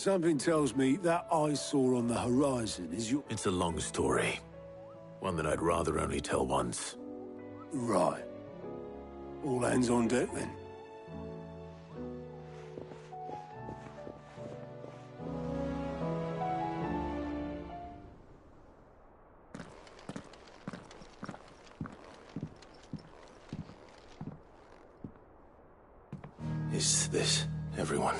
Something tells me that eyesore on the horizon is your... It's a long story. One that I'd rather only tell once. Right. All hands on deck, then. Is this everyone?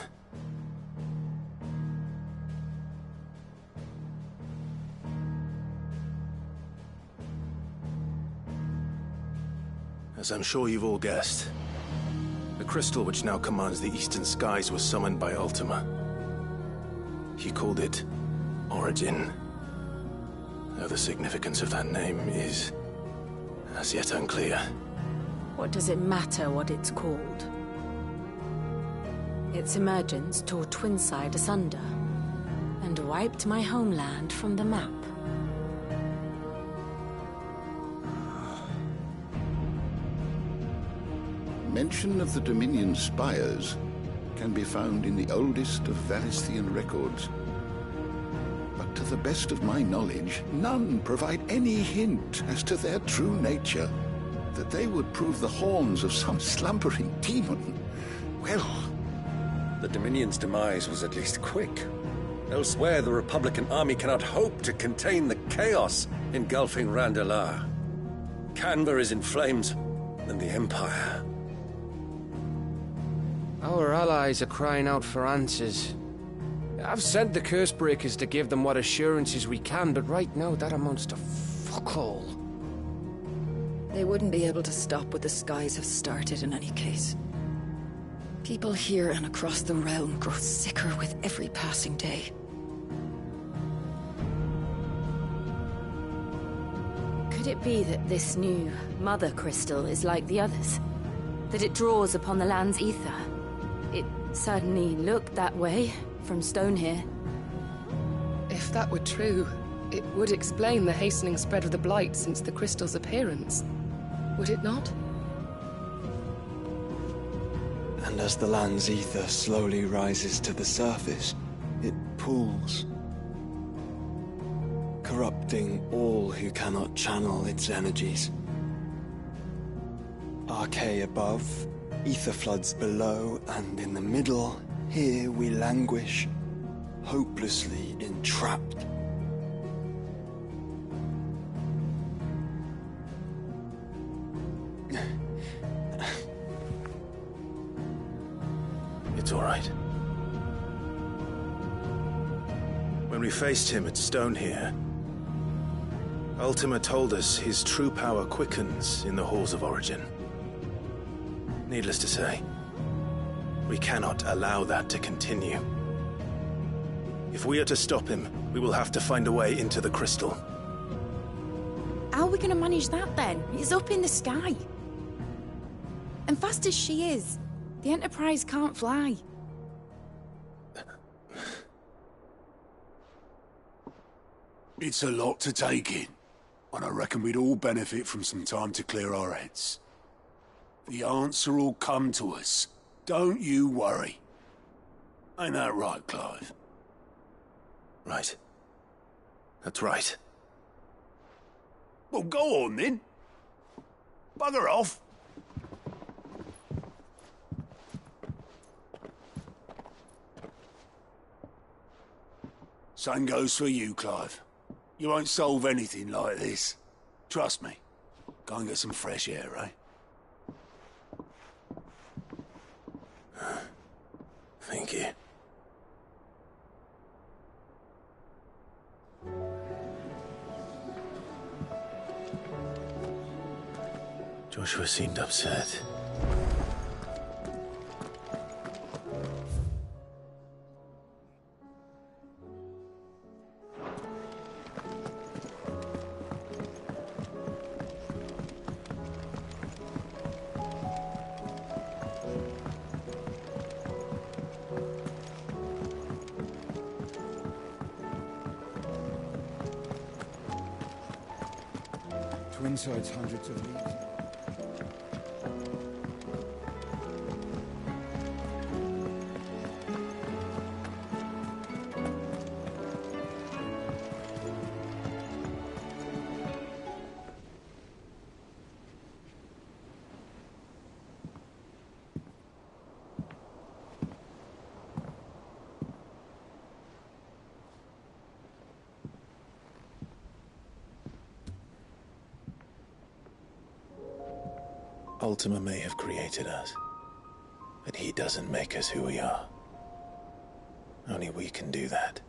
As I'm sure you've all guessed, the crystal which now commands the eastern skies was summoned by Ultima. He called it Origin, though the significance of that name is as yet unclear. What does it matter what it's called? Its emergence tore Twinside asunder and wiped my homeland from the map. Mention of the Dominion spires can be found in the oldest of Valisthian records. But to the best of my knowledge, none provide any hint as to their true nature. That they would prove the horns of some slumbering demon. Well... The Dominion's demise was at least quick. Elsewhere, the Republican army cannot hope to contain the chaos engulfing Randalar. Canberra is in flames, and the Empire... Our allies are crying out for answers. I've sent the Cursebreakers to give them what assurances we can, but right now that amounts to fuck all. They wouldn't be able to stop what the skies have started in any case. People here and across the realm grow sicker with every passing day. Could it be that this new Mother Crystal is like the others? That it draws upon the land's ether? It certainly looked that way from stone here. If that were true, it would explain the hastening spread of the Blight since the crystal's appearance. Would it not? And as the land's ether slowly rises to the surface, it pools, corrupting all who cannot channel its energies. Archay above, ether floods below, and in the middle, here we languish, hopelessly entrapped. It's all right. When we faced him at Stone here, Ultima told us his true power quickens in the halls of Origin. Needless to say, we cannot allow that to continue. If we are to stop him, we will have to find a way into the crystal. How are we going to manage that then? It's up in the sky. And fast as she is, the Enterprise can't fly. It's a lot to take in, and I reckon we'd all benefit from some time to clear our heads. The answer will come to us. Don't you worry. Ain't that right, Clive? Right. That's right. Well, go on then. Bugger off. Same goes for you, Clive. You won't solve anything like this. Trust me. Go and get some fresh air, eh? Thank you. Joshua seemed upset. Twinside's hundreds of leagues. Ultima may have created us, but he doesn't make us who we are. Only we can do that.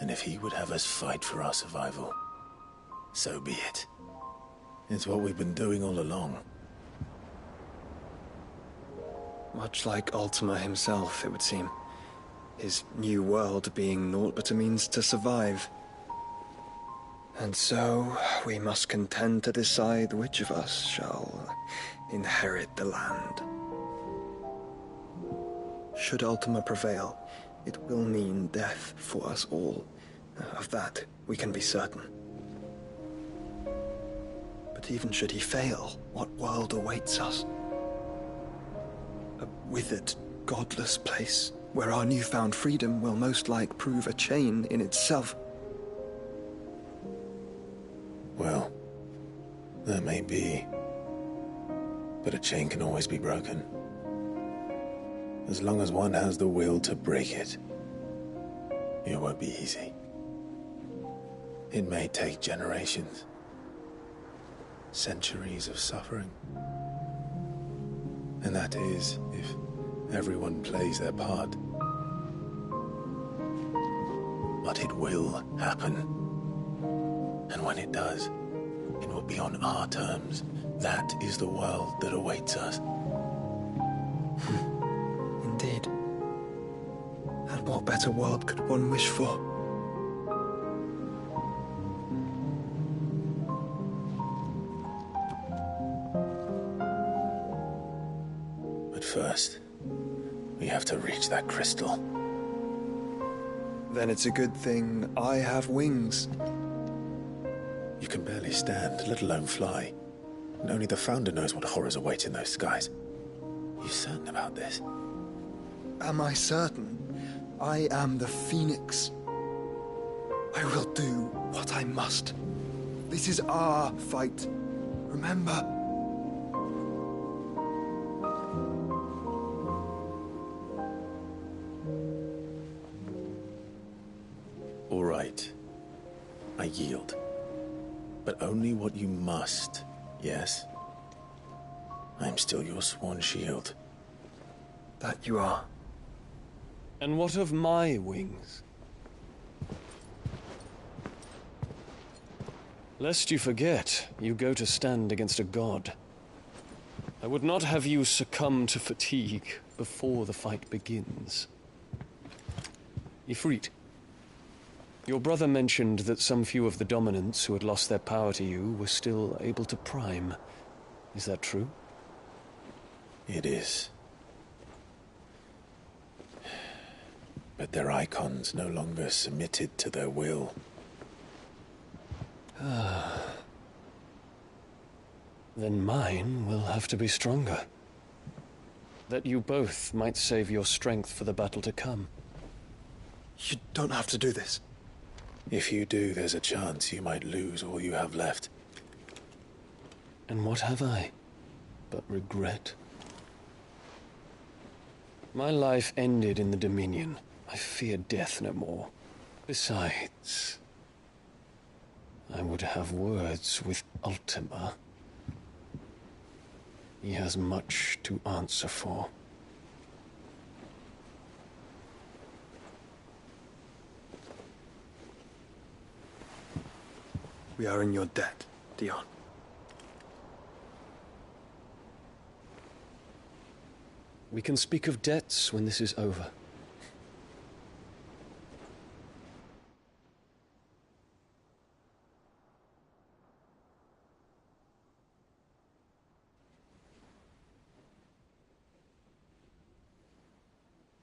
And if he would have us fight for our survival, so be it. It's what we've been doing all along. Much like Ultima himself, it would seem. His new world being naught but a means to survive. And so, we must contend to decide which of us shall inherit the land. Should Ultima prevail, it will mean death for us all. Of that, we can be certain. But even should he fail, what world awaits us? A withered, godless place, where our newfound freedom will most like prove a chain in itself. Well, that may be. But a chain can always be broken. As long as one has the will to break it. It won't be easy. It may take generations. Centuries of suffering. And that is, if everyone plays their part. But it will happen. And when it does, it will be on our terms. That is the world that awaits us. Indeed. And what better world could one wish for? But first, we have to reach that crystal. Then it's a good thing I have wings. You can barely stand, let alone fly. And only the Founder knows what horrors await in those skies. You certain about this? Am I certain? I am the Phoenix. I will do what I must. This is our fight. Remember? All right. I yield. But only what you must, yes? I'm still your sworn shield. That you are. And what of my wings? Lest you forget, you go to stand against a god. I would not have you succumb to fatigue before the fight begins. Ifrit, your brother mentioned that some few of the dominants who had lost their power to you were still able to prime. Is that true? It is. But their icons no longer submitted to their will. Then mine will have to be stronger. That you both might save your strength for the battle to come. You don't have to do this. If you do, there's a chance you might lose all you have left. And what have I but regret? My life ended in the Dominion. I fear death no more. Besides, I would have words with Ultima. He has much to answer for. We are in your debt, Dion. We can speak of debts when this is over.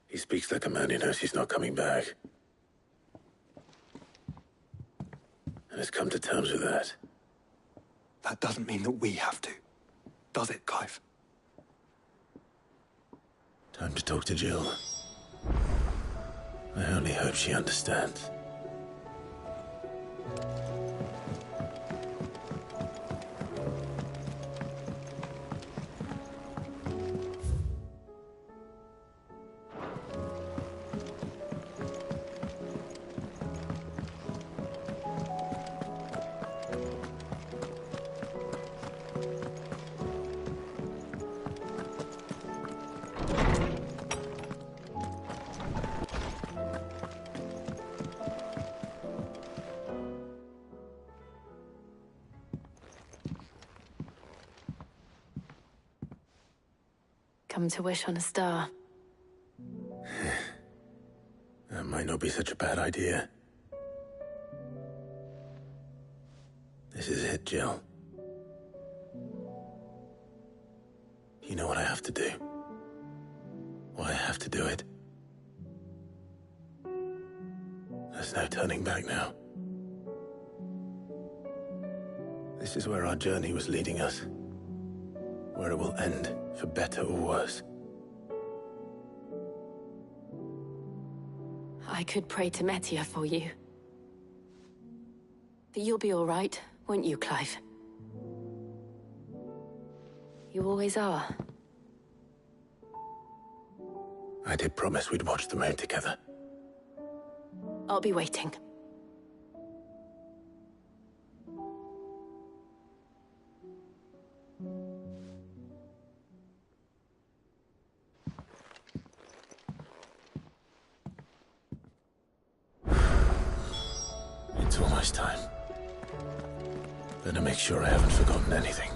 He speaks like a man who knows he's not coming back. And has come to terms with that. That doesn't mean that we have to. Does it, Clive? Time to talk to Jill. I only hope she understands. Come to wish on a star. That might not be such a bad idea. This is it, Jill. You know what I have to do. Why I have to do it. There's no turning back now. This is where our journey was leading us. Where it will end, for better or worse. I could pray to Metia for you. But you'll be all right, won't you, Clive? You always are. I did promise we'd watch the moon together. I'll be waiting. It's almost time. Better make sure I haven't forgotten anything.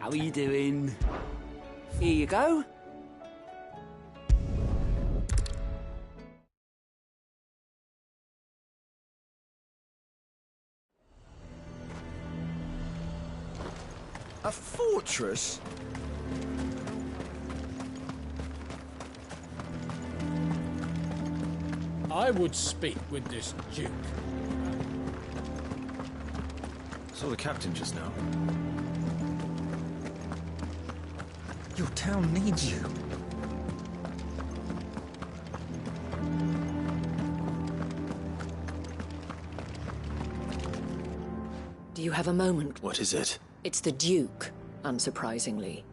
How are you doing? Here you go. A fortress? I would speak with this Duke. Saw the captain just now. Your town needs you. Do you have a moment? What is it? It's the Duke, unsurprisingly.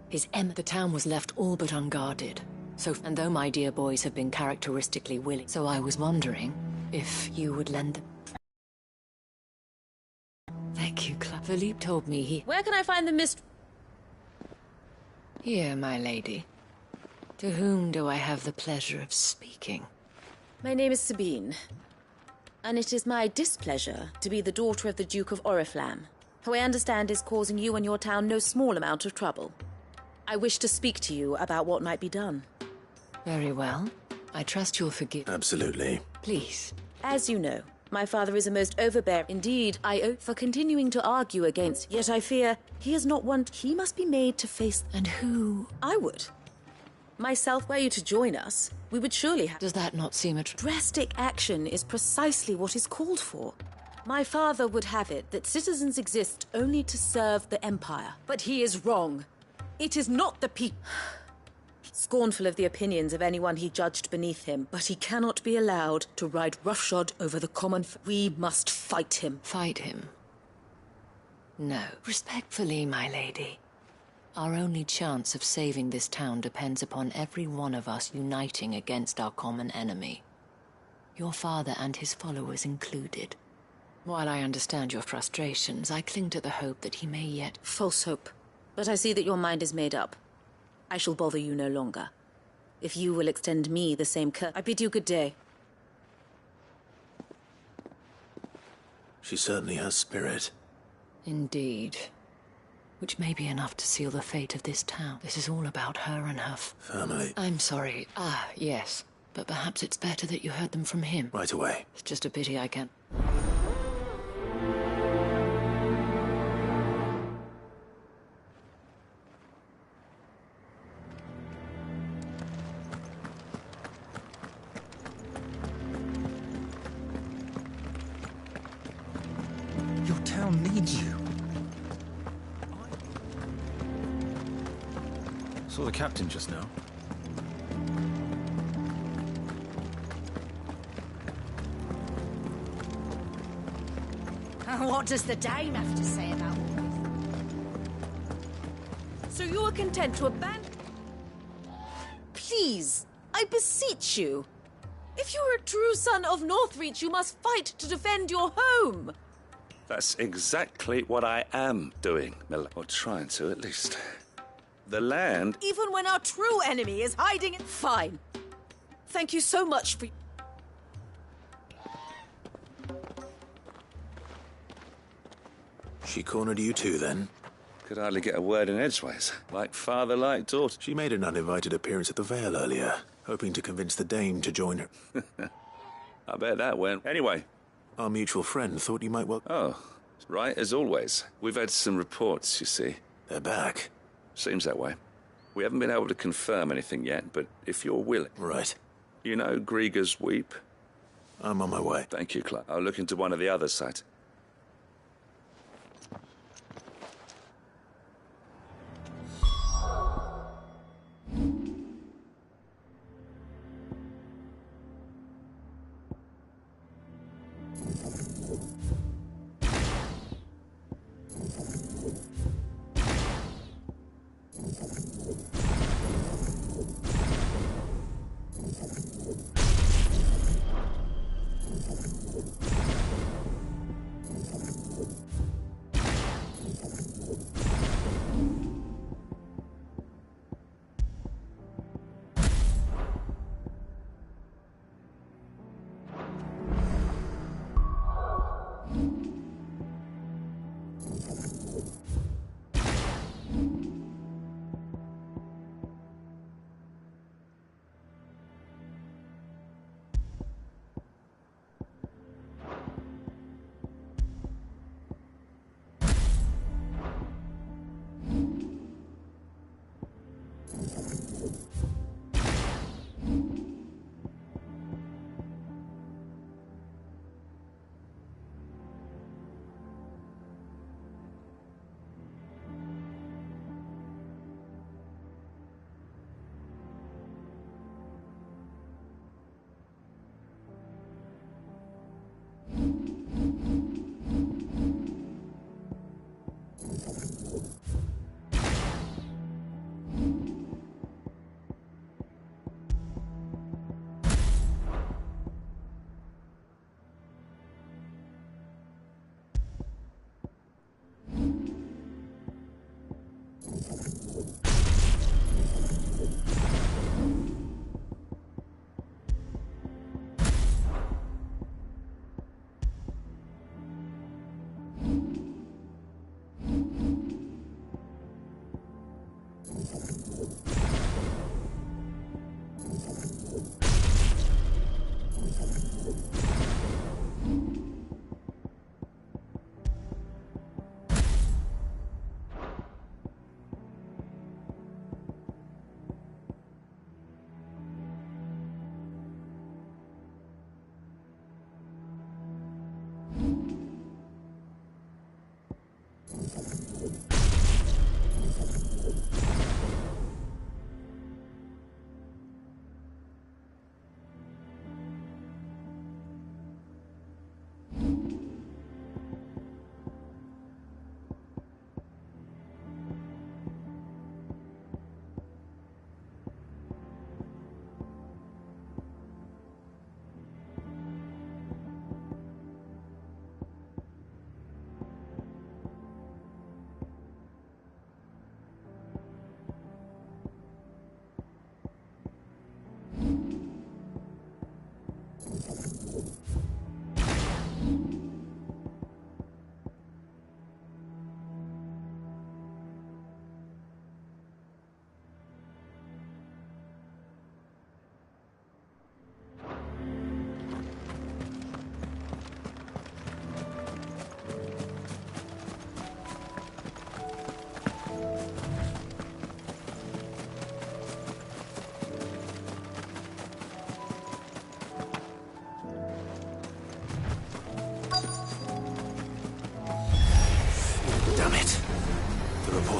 The town was left all but unguarded. And though my dear boys have been characteristically willing, so I was wondering if you would lend them. Thank you, Philippe told me he... Where can I find the mist... Here, my lady. To whom do I have the pleasure of speaking? My name is Sabine, and it is my displeasure to be the daughter of the Duke of Oriflamme, who I understand is causing you and your town no small amount of trouble. I wish to speak to you about what might be done. Very well. I trust you'll forgive... Absolutely. Please. As you know, my father is a most overbearing... Indeed, I owe for continuing to argue against... Yet I fear he is not one... He must be made to face... And who? I would. Myself, were you to join us, we would surely have... Does that not seem Drastic action is precisely what is called for. My father would have it that citizens exist only to serve the Empire. But he is wrong. It is not the people... Scornful of the opinions of anyone he judged beneath him, but he cannot be allowed to ride roughshod over the common... We must fight him. Fight him? No. Respectfully, my lady. Our only chance of saving this town depends upon every one of us uniting against our common enemy. Your father and his followers included. While I understand your frustrations, I cling to the hope that he may yet... False hope. But I see that your mind is made up. I shall bother you no longer. If you will extend me the same I bid you good day. She certainly has spirit. Indeed. Which may be enough to seal the fate of this town. This is all about her and her family. I'm sorry. Yes. But perhaps it's better that you heard them from him. Right away. It's just a pity I can't... Your town needs you. Saw the captain just now. What does the dame have to say about all this? So you are content to abandon... Please, I beseech you. If you're a true son of Northreach, you must fight to defend your home. That's exactly what I am doing, or trying to at least. The land... Even when our true enemy is hiding in... Fine. Thank you so much for... She cornered you too, then? Could hardly get a word in edgeways. Like father, like daughter. She made an uninvited appearance at the Vale earlier, hoping to convince the dame to join her. I bet that went. Anyway. Our mutual friend thought you might well... Oh, right, as always. We've had some reports, you see. They're back. Seems that way. We haven't been able to confirm anything yet, but if you're willing... Right. You know Grieger's Weep? I'm on my way. Thank you, Clark. I'll look into one of the other sites.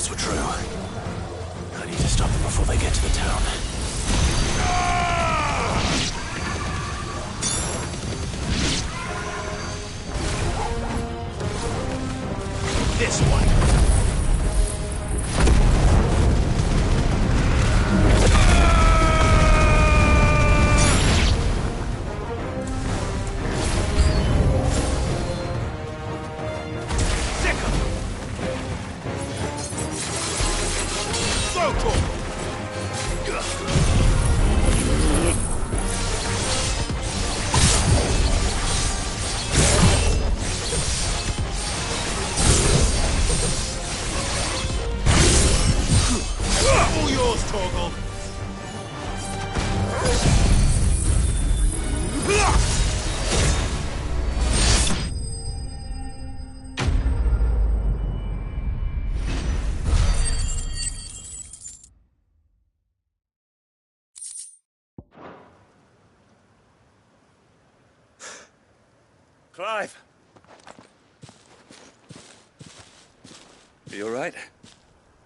reports were true. I need to stop them before they get to the town. this way! Clive! You all right?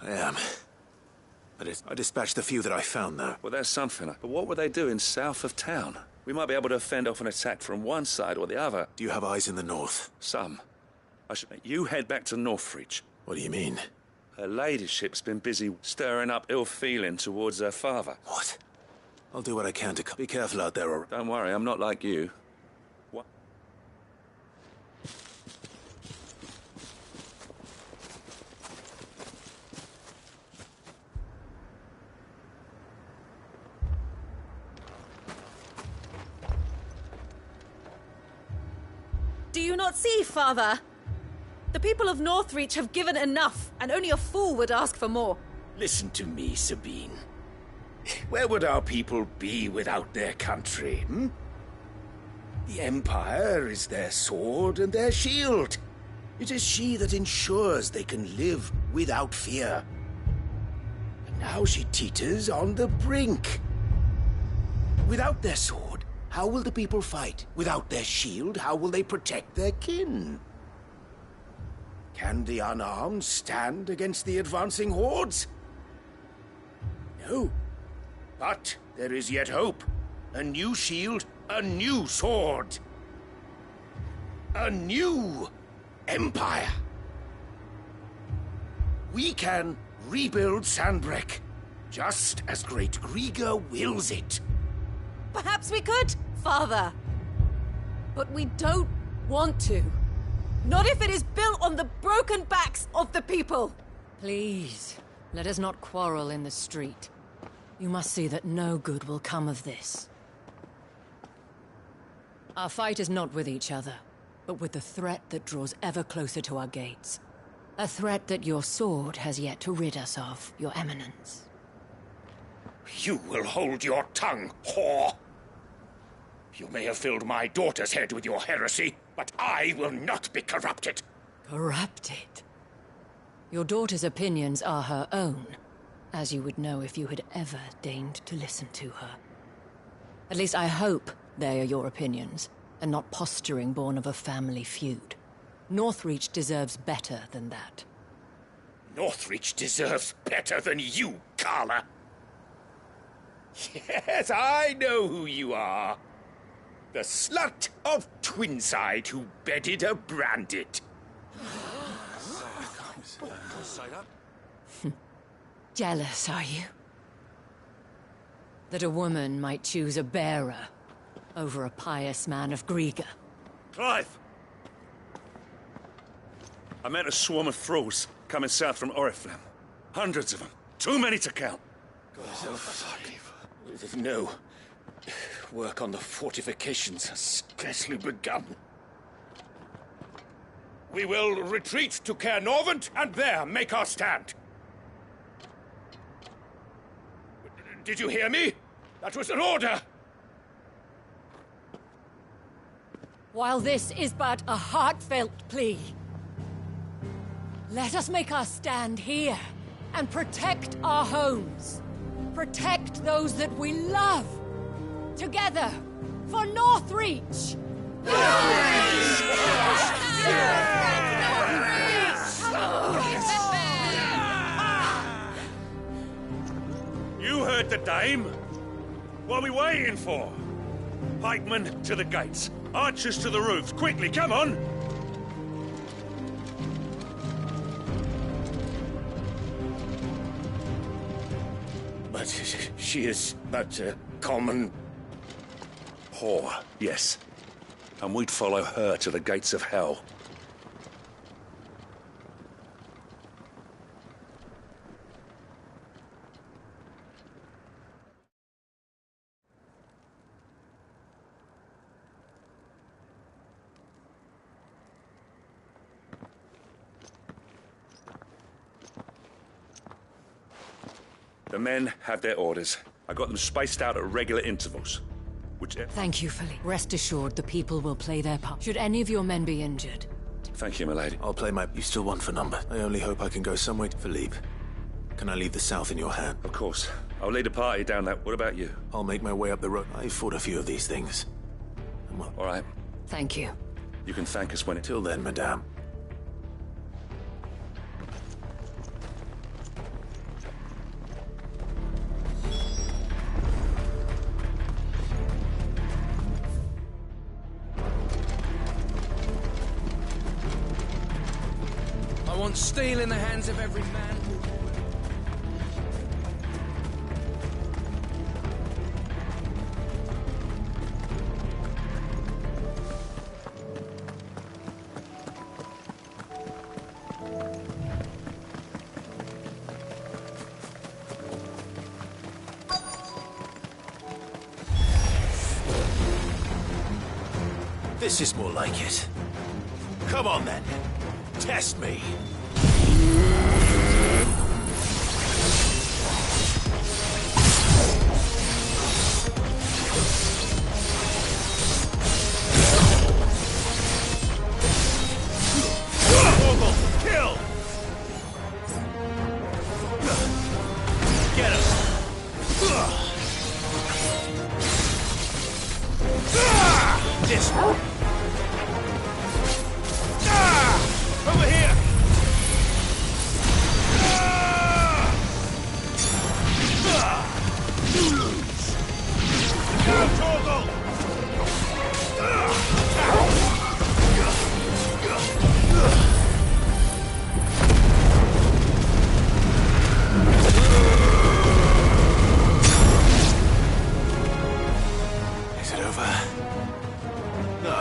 I am. I dispatched the few that I found, though. Well, there's something. But what were they doing south of town? We might be able to fend off an attack from one side or the other. Do you have eyes in the north? Some. You head back to Northreach. What do you mean? Her ladyship's been busy stirring up ill feeling towards her father. What? I'll do what I can to... Be careful out there, or... Don't worry, I'm not like you. What? Do you not see, Father? The people of Northreach have given enough, and only a fool would ask for more. Listen to me, Sabine. Where would our people be without their country, hmm? The Empire is their sword and their shield. It is she that ensures they can live without fear. And now she teeters on the brink. Without their sword, how will the people fight? Without their shield, how will they protect their kin? Can the unarmed stand against the advancing hordes? No. But there is yet hope. A new shield, a new sword. A new empire. We can rebuild Sandbreck, just as Great Griga wills it. Perhaps we could, Father. But we don't want to. Not if it is built on the broken backs of the people. Please, let us not quarrel in the street. You must see that no good will come of this. Our fight is not with each other, but with the threat that draws ever closer to our gates. A threat that your sword has yet to rid us of, Your Eminence. You will hold your tongue, whore! You may have filled my daughter's head with your heresy, but I will not be corrupted. Corrupted? Your daughter's opinions are her own, as you would know if you had ever deigned to listen to her. At least I hope they are your opinions, and not posturing born of a family feud. Northreach deserves better than that. Northreach deserves better than you, Carla! Yes, I know who you are. The slut of Twinside who bedded a Branded. Jealous, are you? That a woman might choose a bearer over a pious man of Griga. Clive! I met a swarm of thralls coming south from Oriflamme. Hundreds of them. Too many to count. No. Work on the fortifications has scarcely begun. We will retreat to Caer Norvent and there make our stand. Did you hear me? That was an order! While this is but a heartfelt plea, let us make our stand here and protect our homes. Protect those that we love. Together, for Northreach! You heard the dame. What are we waiting for? Pikemen to the gates. Archers to the roofs. Quickly, come on! She is but a common... whore, yes. And we'd follow her to the gates of hell. The men have their orders. I got them spaced out at regular intervals. Thank you, Philippe. Rest assured, the people will play their part. Should any of your men be injured? Thank you, my lady. I'll play my... You still want for number? I only hope I can go somewhere... Philippe, can I leave the south in your hand? Of course. I'll lead a party down that. What about you? I'll make my way up the road. I've fought a few of these things. All right. Thank you. You can thank us when it... Till then, madame. I want steel in the hands of every man who... This is more like it. Come on, then. Test me. Kill! Get him! This one! Over here! Is it over? No.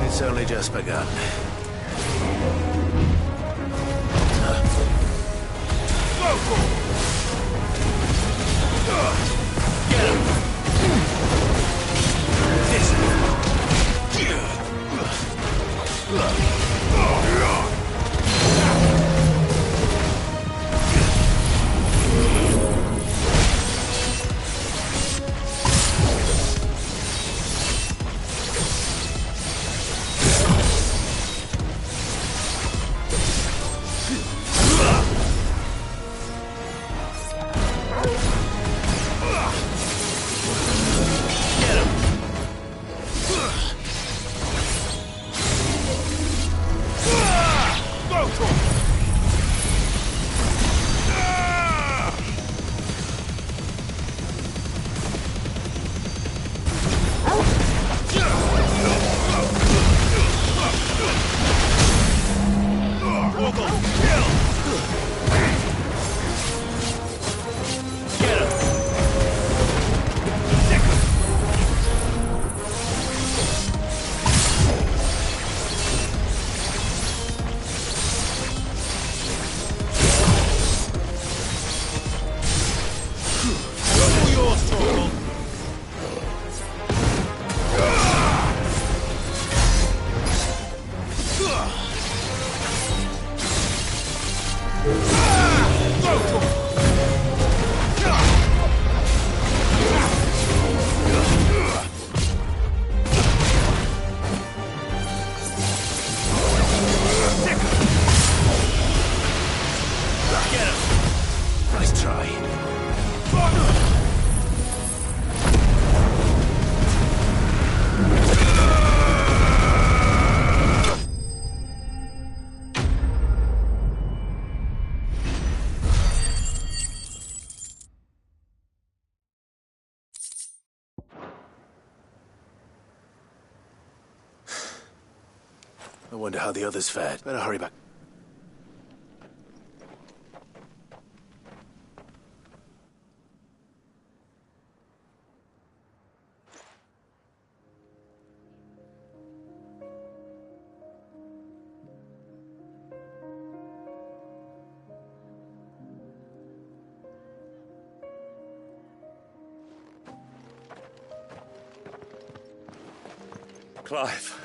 It's only just begun. Get him! I wonder how the others fared. Better hurry back. Clive,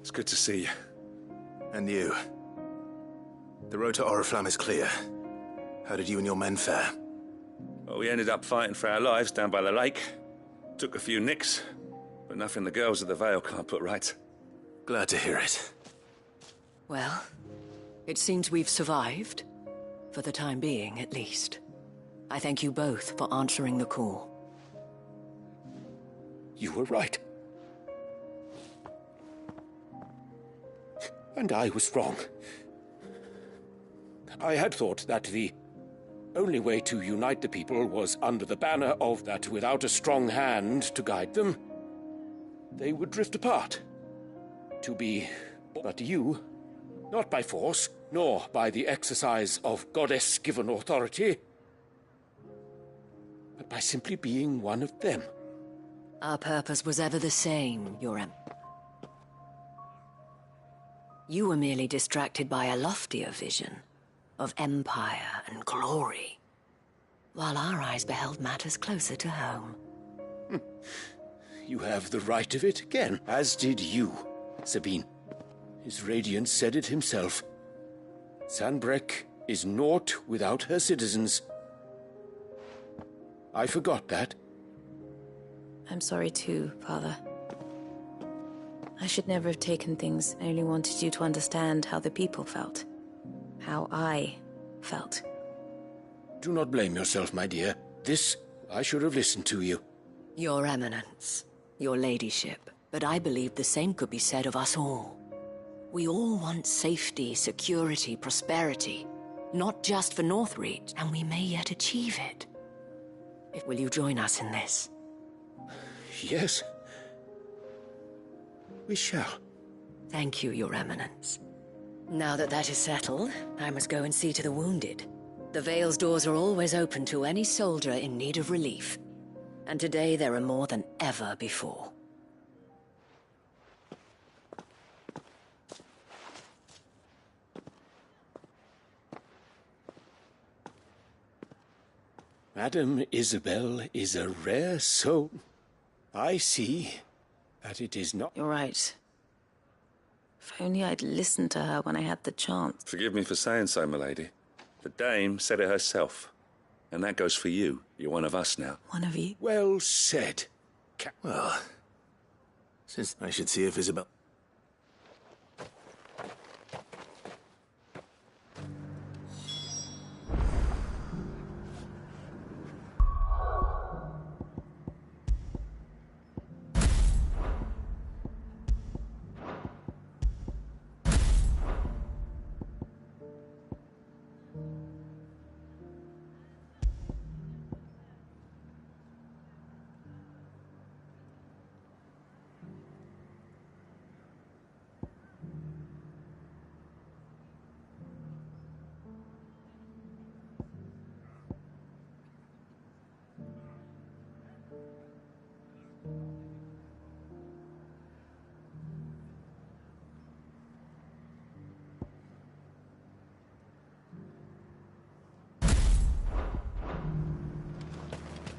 it's good to see you. And you. The road to Oriflamme is clear. How did you and your men fare? Well, we ended up fighting for our lives down by the lake. Took a few nicks, but nothing the girls of the Vale can't put right. Glad to hear it. Well, it seems we've survived. For the time being, at least. I thank you both for answering the call. You were right. And I was wrong. I had thought that the only way to unite the people was under the banner of that without a strong hand to guide them, they would drift apart. To be but you, not by force, nor by the exercise of goddess-given authority, but by simply being one of them. Our purpose was ever the same, Your Em. You were merely distracted by a loftier vision of empire and glory, while our eyes beheld matters closer to home. You have the right of it again, as did you, Sabine. His Radiance said it himself. Sanbreque is naught without her citizens. I forgot that. I'm sorry too, Father. I should never have taken things. I only wanted you to understand how the people felt. How I felt. Do not blame yourself, my dear. This, I should have listened to you. Your Eminence, your ladyship, but I believe the same could be said of us all. We all want safety, security, prosperity. Not just for Northreach, and we may yet achieve it. Will you join us in this? Yes. We shall. Thank you, Your Eminence. Now that that is settled, I must go and see to the wounded. The Vale's doors are always open to any soldier in need of relief. And today there are more than ever before. Madame Isabel is a rare soul. I see that it is not... You're right. If only I'd listened to her when I had the chance. Forgive me for saying so, milady. The dame said it herself. And that goes for you. You're one of us now. One of you? Well said. Well, since I should see if Isabel...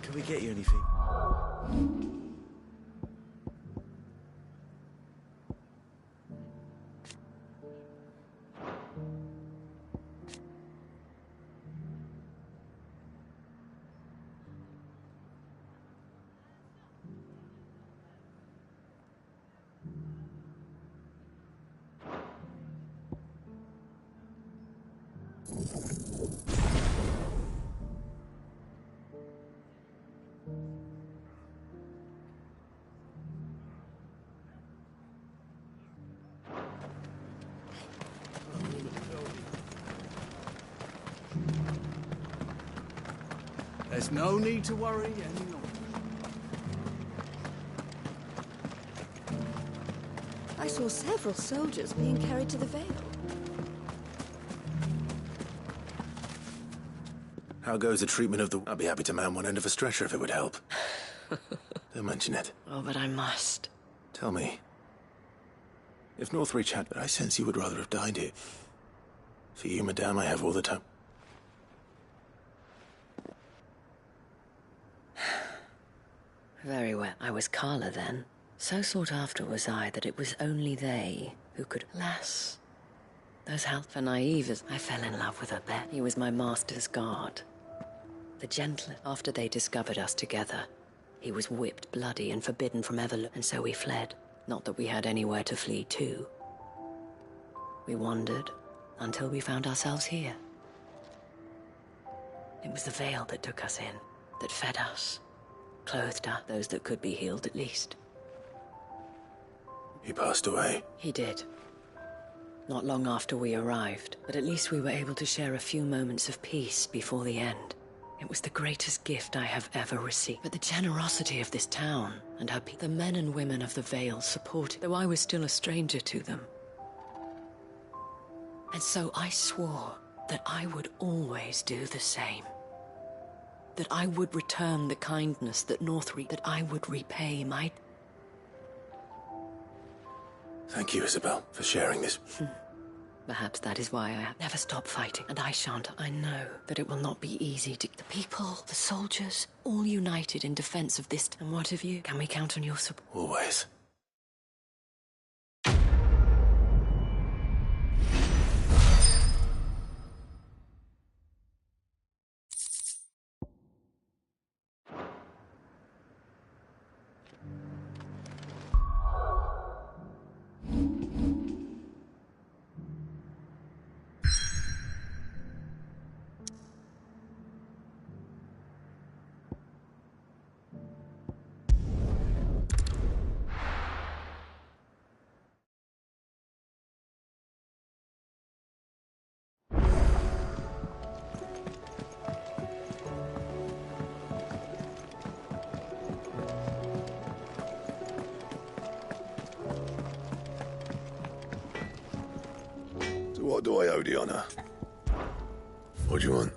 Can we get you anything? There's no need to worry any longer. I saw several soldiers being carried to the Vale. How goes the treatment of the... I'd be happy to man one end of a stretcher if it would help. Don't mention it. Oh, but I must. Tell me. If Northreach had... But I sense you would rather have died here. For you, madame, I have all the time. Very well. I was Carla then. So sought after was I that it was only they who could... Alas, those helpful naive as I fell in love with a bet. He was my master's guard. The gentlest. After they discovered us together, he was whipped bloody and forbidden from ever... And so we fled. Not that we had anywhere to flee to. We wandered until we found ourselves here. It was the veil that took us in, that fed us, clothed us, those that could be healed at least. He passed away. He did. Not long after we arrived, but at least we were able to share a few moments of peace before the end. It was the greatest gift I have ever received. But the generosity of this town and her people, the men and women of the Vale supported, though I was still a stranger to them. And so I swore that I would always do the same. That I would return the kindness that that I would repay my... Thank you, Isabel, for sharing this. Perhaps that is why I have never stopped fighting, and I shan't. I know that it will not be easy to... The people, the soldiers, all united in defense of this... And what of you? Can we count on your support? Always. What do I owe the honor? What do you want?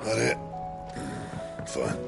That it? Fine.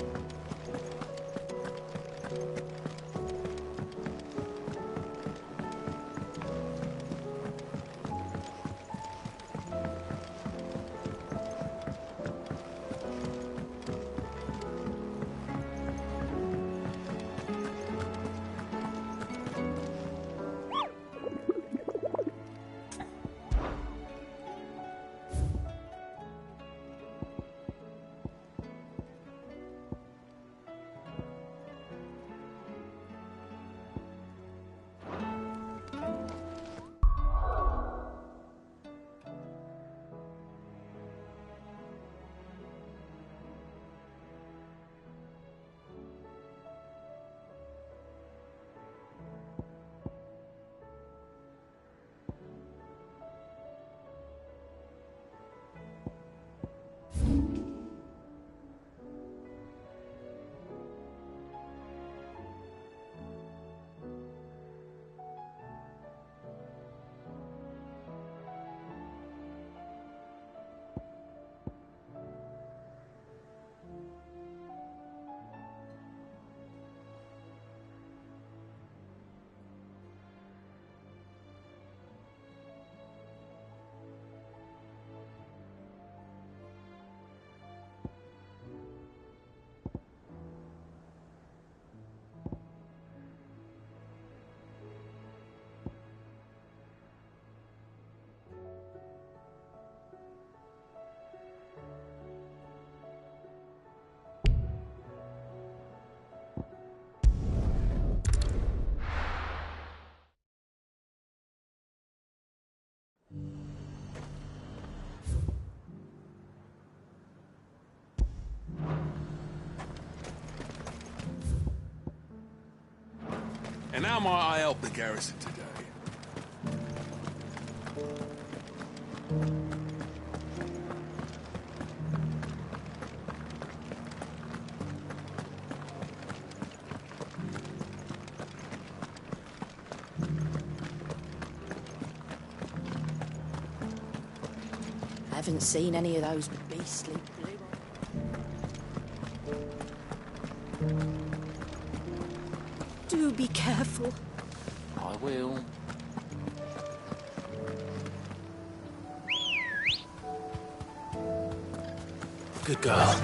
And how might I help the garrison today? Haven't seen any of those beastly blue... Do be careful. I will. Good girl.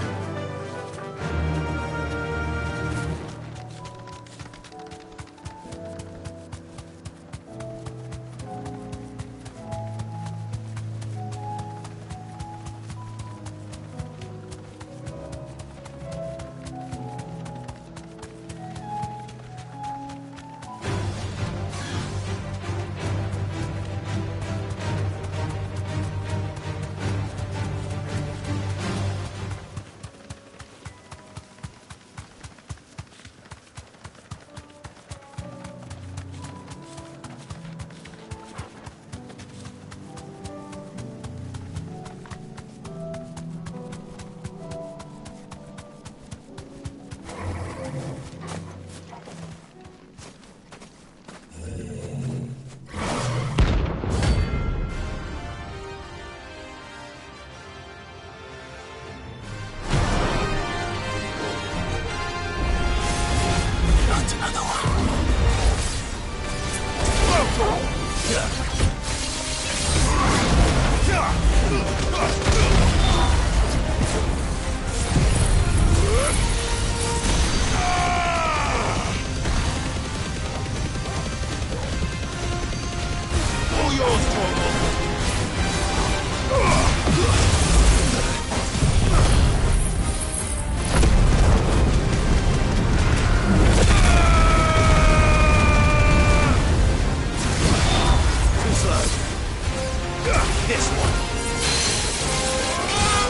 This one.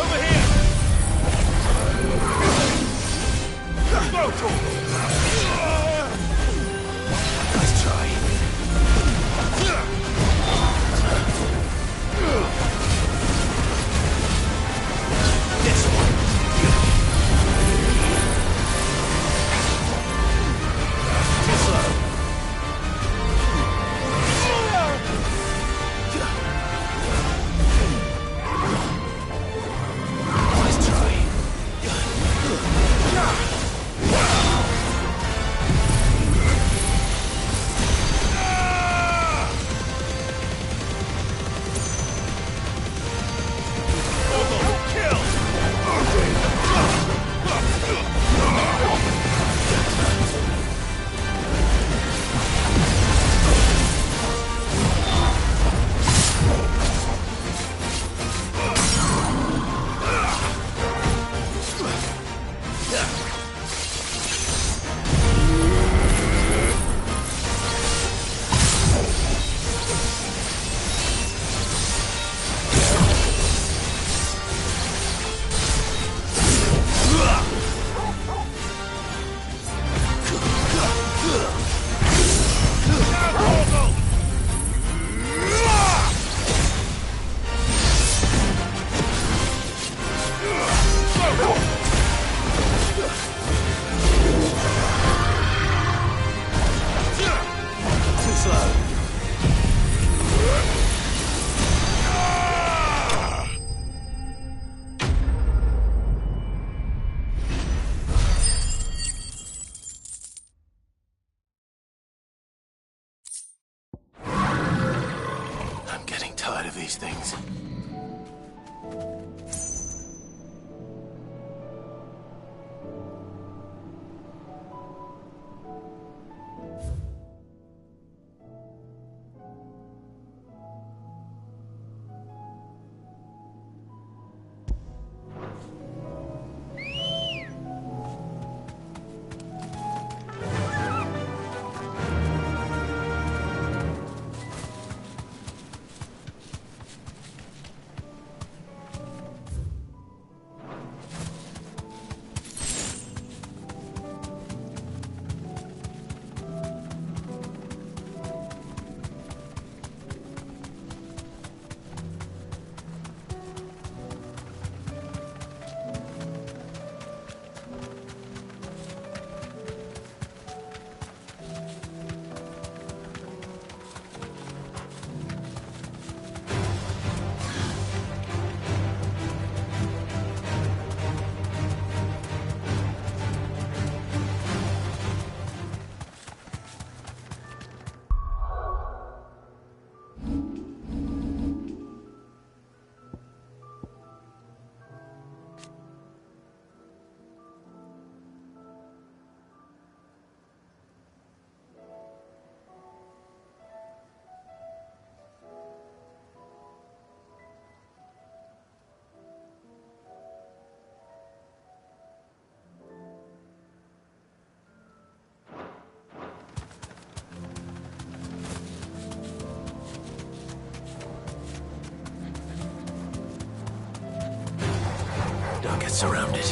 Over here. Go, nice try. This one. Too slow. Nice try. Too slow. I'm getting tired of these things. Don't get surrounded.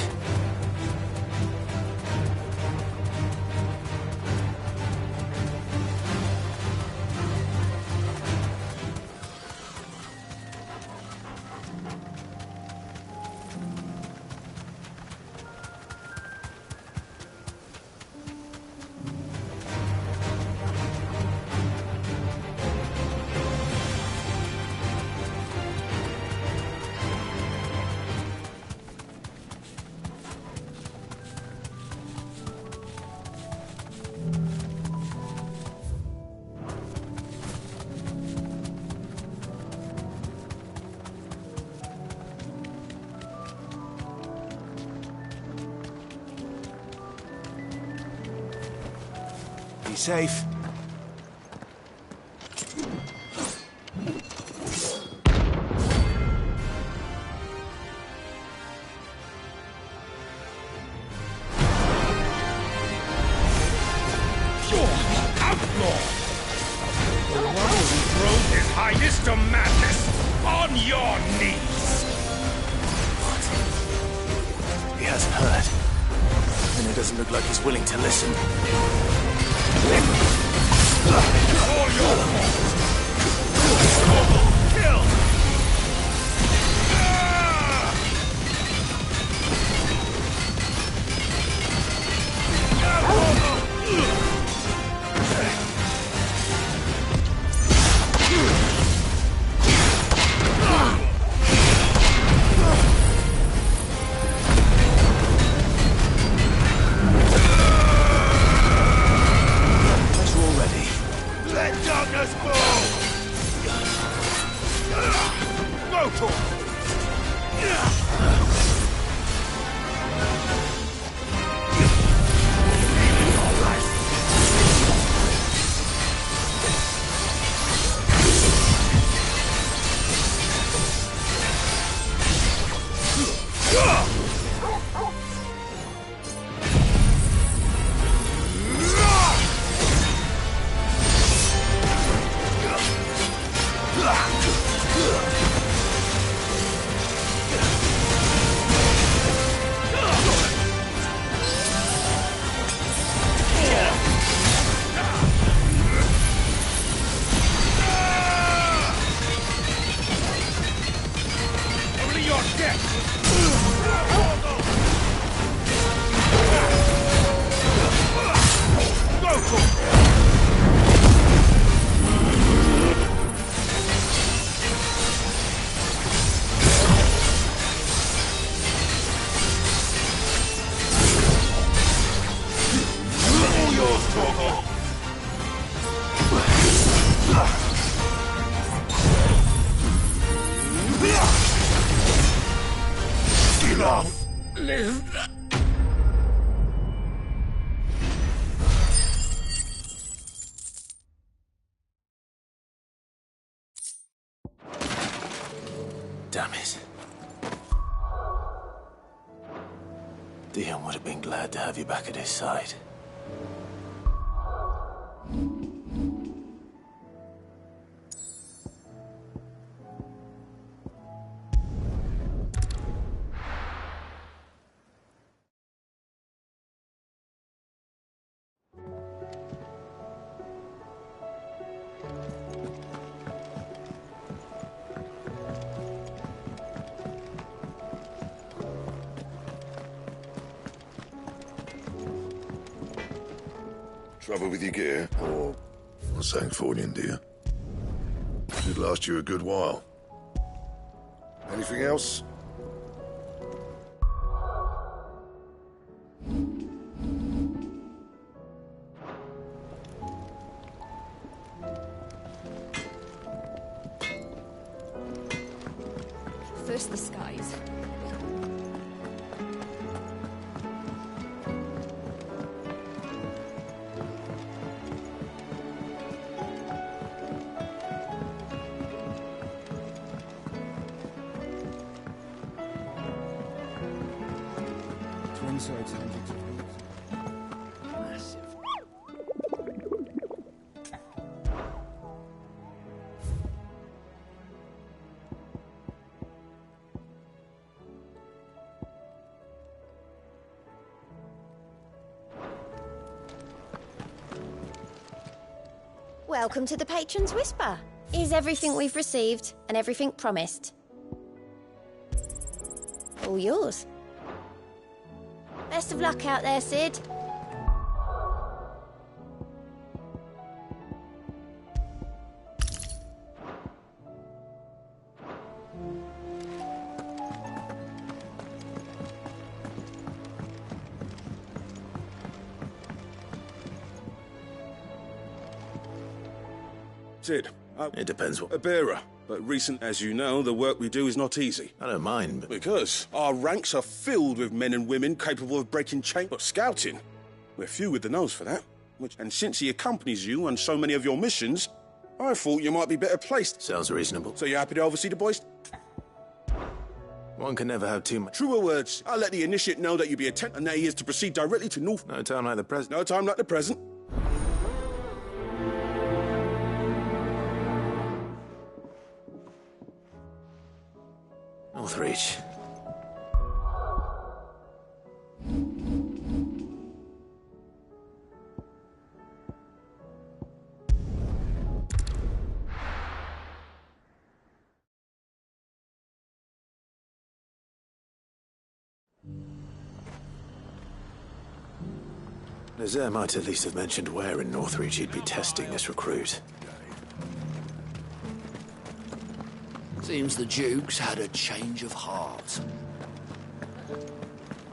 Be safe. Highness to madness! On your knees! He hasn't heard. And it doesn't look like he's willing to listen. All your fault! Kill! Let darkness fall! No talk! Only your death! No talk! All yours, Torgal! Enough! Live! Damn it. Dion would have been glad to have you back at his side. Trouble with your gear, or something falling, dear? Should last you a good while. Anything else? First the skies. Twin swords, hundreds of weeks. Massive. Welcome to the Patron's Whisper. Is everything we've received and everything promised? All yours. Best of luck out there, Sid. Sid, it depends what... A bearer. But recent as you know, the work we do is not easy. I don't mind, but... Because our ranks are filled with men and women capable of breaking chains. But scouting, we're few with the nose for that. And since he accompanies you on so many of your missions, I thought you might be better placed. Sounds reasonable. So you're happy to oversee the boys? One can never have too much... Truer words. I'll let the initiate know that you be attentive, and that he is to proceed directly to North. No time like the present. No time like the present. Northreach. Nazaire might at least have mentioned where in Northreach he'd be testing this recruit. Seems the Duke's had a change of heart.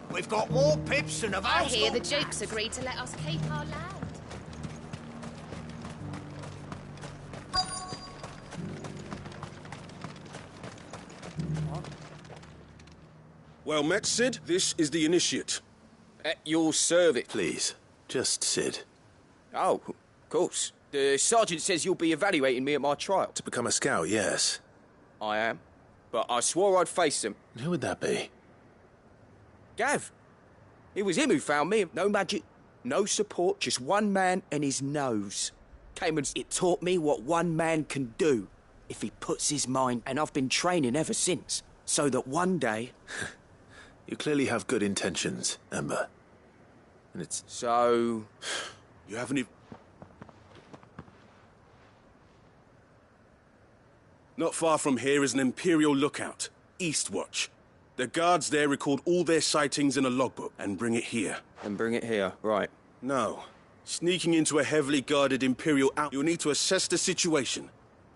We've got more pips than have I hear the Duke's agreed to let us keep our land. Well met, Sid. This is the initiate. At your service. Please, just Sid. Oh, of course. The sergeant says you'll be evaluating me at my trial. To become a scout, yes. I am. But I swore I'd face him. Who would that be? Gav. It was him who found me. No magic, no support, just one man and his nose. Came and it taught me what one man can do if he puts his mind, and I've been training ever since, so that one day... You clearly have good intentions, Ember. And it's... So... You haven't even... Not far from here is an Imperial lookout, Eastwatch. The guards there record all their sightings in a logbook and bring it here. And bring it here, right. No. Sneaking into a heavily guarded Imperial out, you'll need to assess the situation.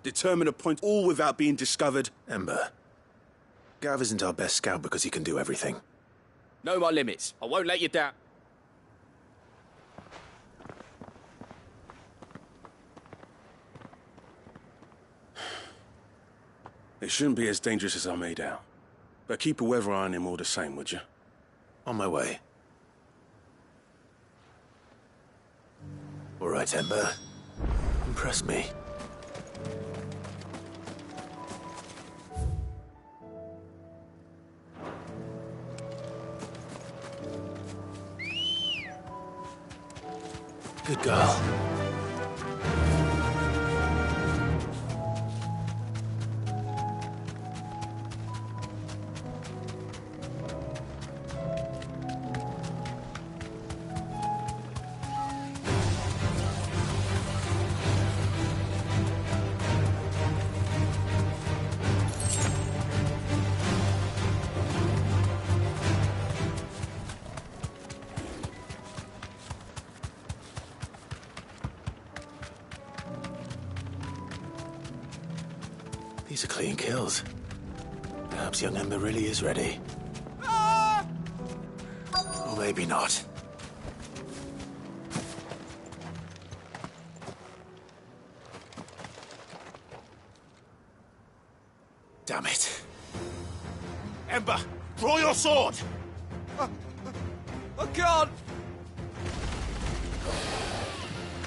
Determine a point all without being discovered. Ember. Gav isn't our best scout because he can do everything. Know my limits. I won't let you down. It shouldn't be as dangerous as I made out. But keep a weather eye on him all the same, would you? On my way. All right, Ember. Impress me. Good girl. These are clean kills. Perhaps young Ember really is ready. Or maybe not. Damn it. Ember, draw your sword! I can't!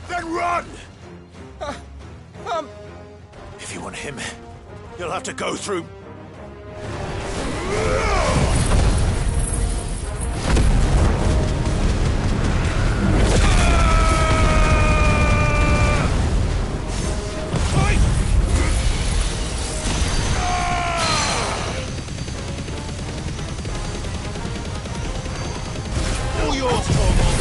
Then run! If you want him, you'll have to go through... All yours, Tormund!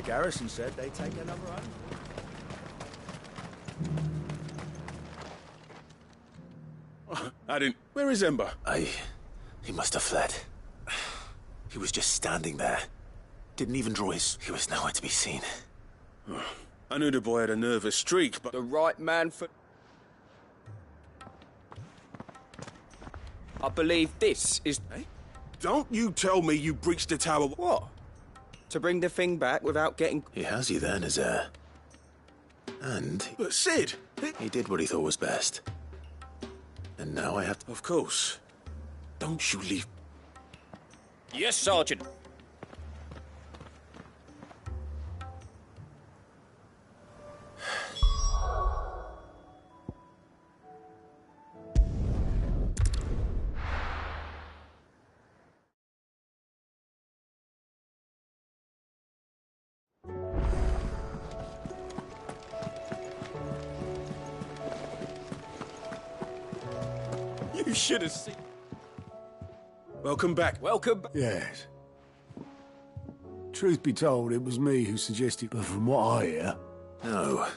Garrison said they'd take another home. Adin, where is Ember? He must have fled. He was just standing there. Didn't even draw his... He was nowhere to be seen. I knew the boy had a nervous streak, but... The right man for... I believe this is... Eh? Don't you tell me you breached the tower... What? To bring the thing back without getting... He has you then as heir. And... But Sid! He did what he thought was best. And now I have to... Of course. Don't you leave... Yes, Sergeant. You should have seen... Welcome back. Welcome. Yes. Truth be told, it was me who suggested, but from what I hear... No.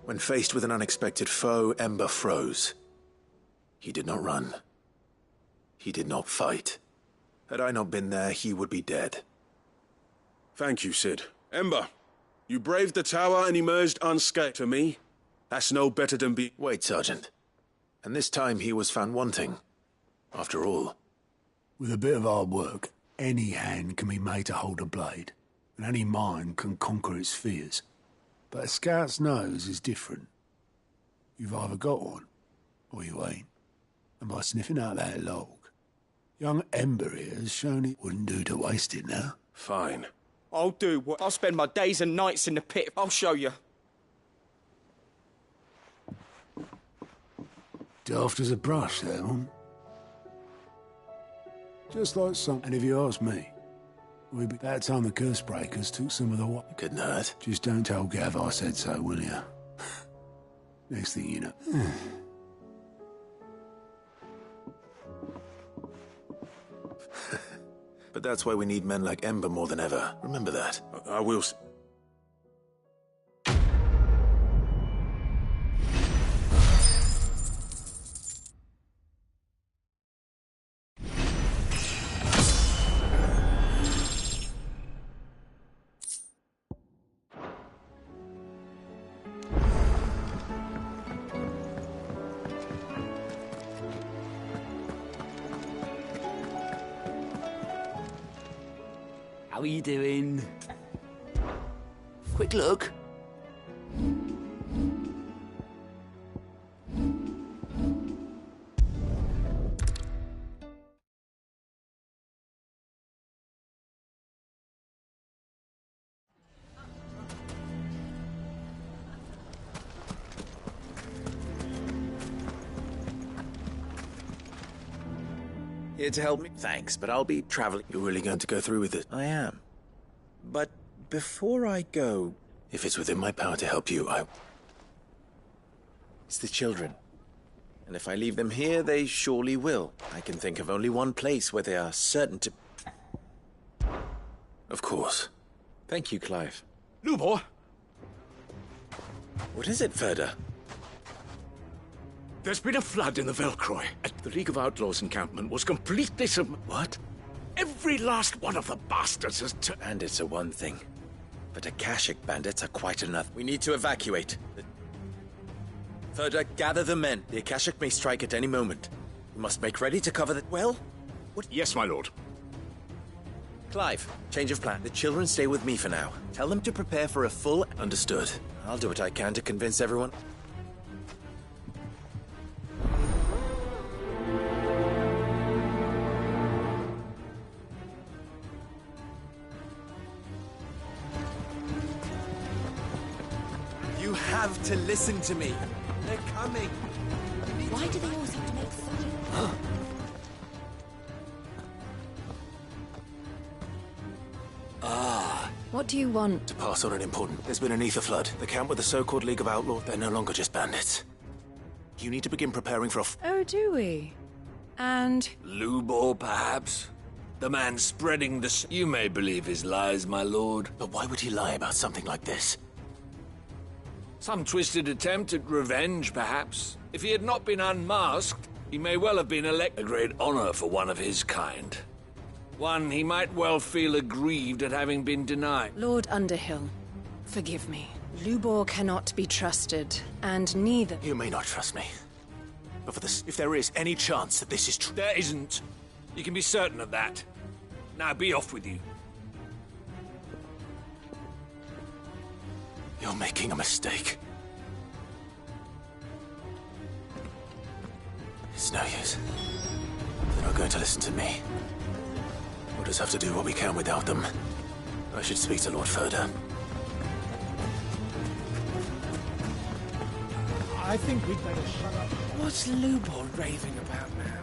When faced with an unexpected foe, Ember froze. He did not run. He did not fight. Had I not been there, he would be dead. Thank you, Sid. Ember, you braved the tower and emerged unscathed. To me, that's no better than be... Wait, Sergeant. And this time he was found wanting. After all. With a bit of hard work, any hand can be made to hold a blade, and any mind can conquer its fears. But a scout's nose is different. You've either got one, or you ain't. And by sniffing out that log, young Ember here has shown it wouldn't do to waste it now. Fine. I'll do what... I'll spend my days and nights in the pit. I'll show you. Daft as a brush, that one. Just like some... And if you ask me, we'd be that time the curse breakers took some of the... It couldn't hurt. Just don't tell Gav I said so, will you? Next thing you know... But that's why we need men like Ember more than ever. Remember that. I will... How are you doing? Quick look. Here to help me? Thanks, but I'll be traveling. You're really going to go through with it? I am. But before I go... If it's within my power to help you, It's the children. And if I leave them here, they surely will. I can think of only one place where they are certain to... Of course. Thank you, Clive. Lubor! What is it, Ferda? There's been a flood in the Velcroy. The League of Outlaws encampment was completely What? Every last one of the bastards has Bandits are one thing, but Akashic bandits are quite another. We need to evacuate. Ferda, gather the men. The Akashic may strike at any moment. We must make ready to cover the... Well? What? Yes, my lord. Clive, change of plan. The children stay with me for now. Tell them to prepare for a full... Understood. I'll do what I can to convince everyone. You have to listen to me. They're coming. Why do they always have to make such... What do you want? To pass on an important... There's been an ether flood. The camp with the so-called League of Outlaws, they're no longer just bandits. You need to begin preparing for a... Oh, do we? And? Lubor, perhaps? The man spreading the... You may believe his lies, my lord. But why would he lie about something like this? Some twisted attempt at revenge, perhaps. If he had not been unmasked, he may well have been elected. A great honor for one of his kind. One he might well feel aggrieved at having been denied. Lord Underhill, forgive me. Lubor cannot be trusted, and neither... You may not trust me. But for this, if there is any chance that this is true... There isn't. You can be certain of that. Now be off with you. You're making a mistake. It's no use. They're not going to listen to me. We'll just have to do what we can without them. I should speak to Lord Furder. I think we'd better shut up. What's Lubor raving about now?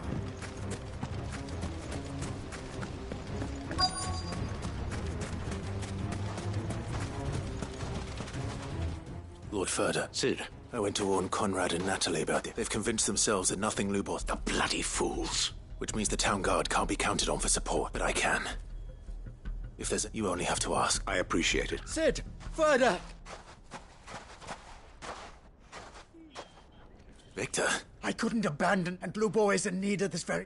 Lord Furder. Cid. I went to warn Conrad and Natalie about it. They've convinced themselves that nothing Lubor's... The bloody fools. Which means the town guard can't be counted on for support, but I can. If there's... You only have to ask. I appreciate it. Cid! Further! Victor? I couldn't abandon, and Lubor is in need of this very...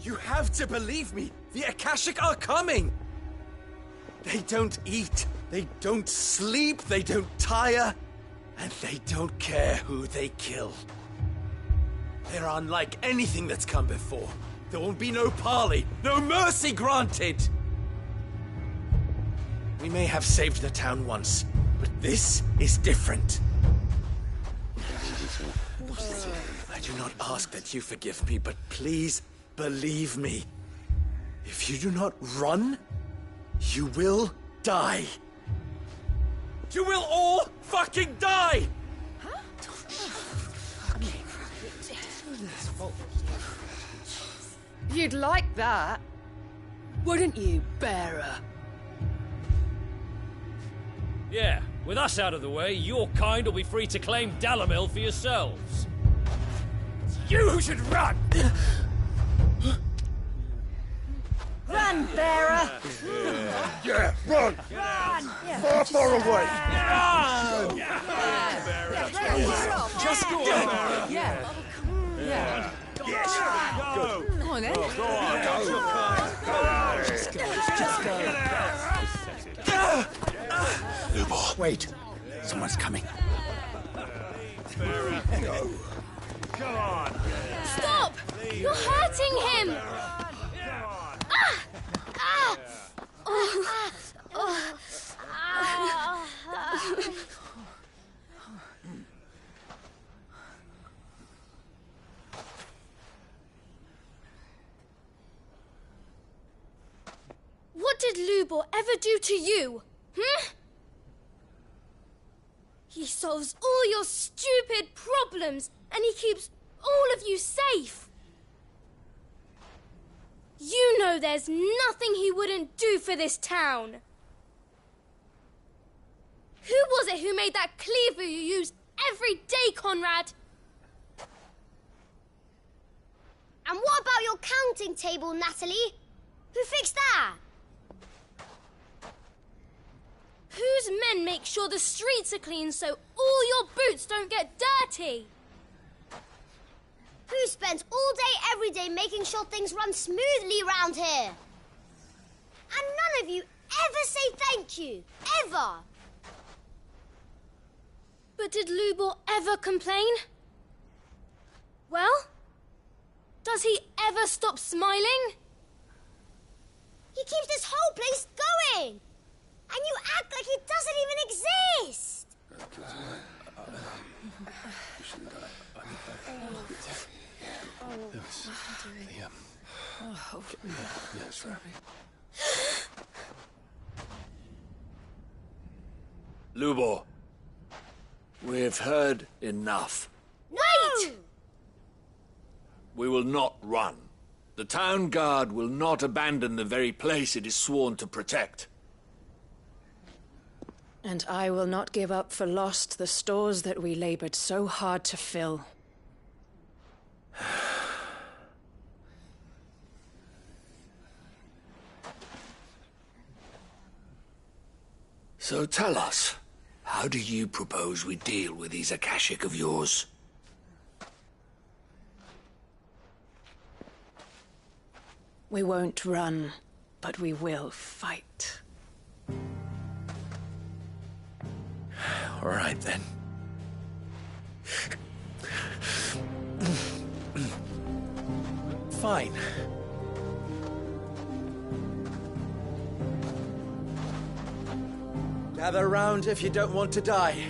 You have to believe me! The Akashic are coming! They don't eat, they don't sleep, they don't tire, and they don't care who they kill. They're unlike anything that's come before. There won't be no parley, no mercy granted! We may have saved the town once, but this is different. I do not ask that you forgive me, but please believe me. If you do not run, you will die. You will all fucking die! Huh? You'd like that, wouldn't you, bearer? Yeah, with us out of the way, your kind will be free to claim Dalamil for yourselves. It's you who should run! Run, bearer! Yeah, run! Run! Far, far away! Run! Just go on. Yeah. Yeah. Yes! Go! Come on, then. Go on! Just go. Lubor. Wait. Someone's coming. Go. Come on! Stop! You're hurting him! What did Lubor ever do to you? He solves all your stupid problems, and he keeps all of you safe. You know there's nothing he wouldn't do for this town. Who was it who made that cleaver you use every day, Conrad? And what about your counting table, Natalie? Who fixed that? Whose men make sure the streets are clean so all your boots don't get dirty? Who spends all day, every day making sure things run smoothly around here? And none of you ever say thank you. Ever. But did Lubor ever complain? Well, does he ever stop smiling? He keeps this whole place going. And you act like it doesn't even exist. Lubor, we've heard enough. Wait! We will not run. The town guard will not abandon the very place it is sworn to protect. And I will not give up for lost the stores that we labored so hard to fill. So tell us, how do you propose we deal with these Akashic of yours? We won't run, but we will fight. All right, then. Fine. Gather round if you don't want to die.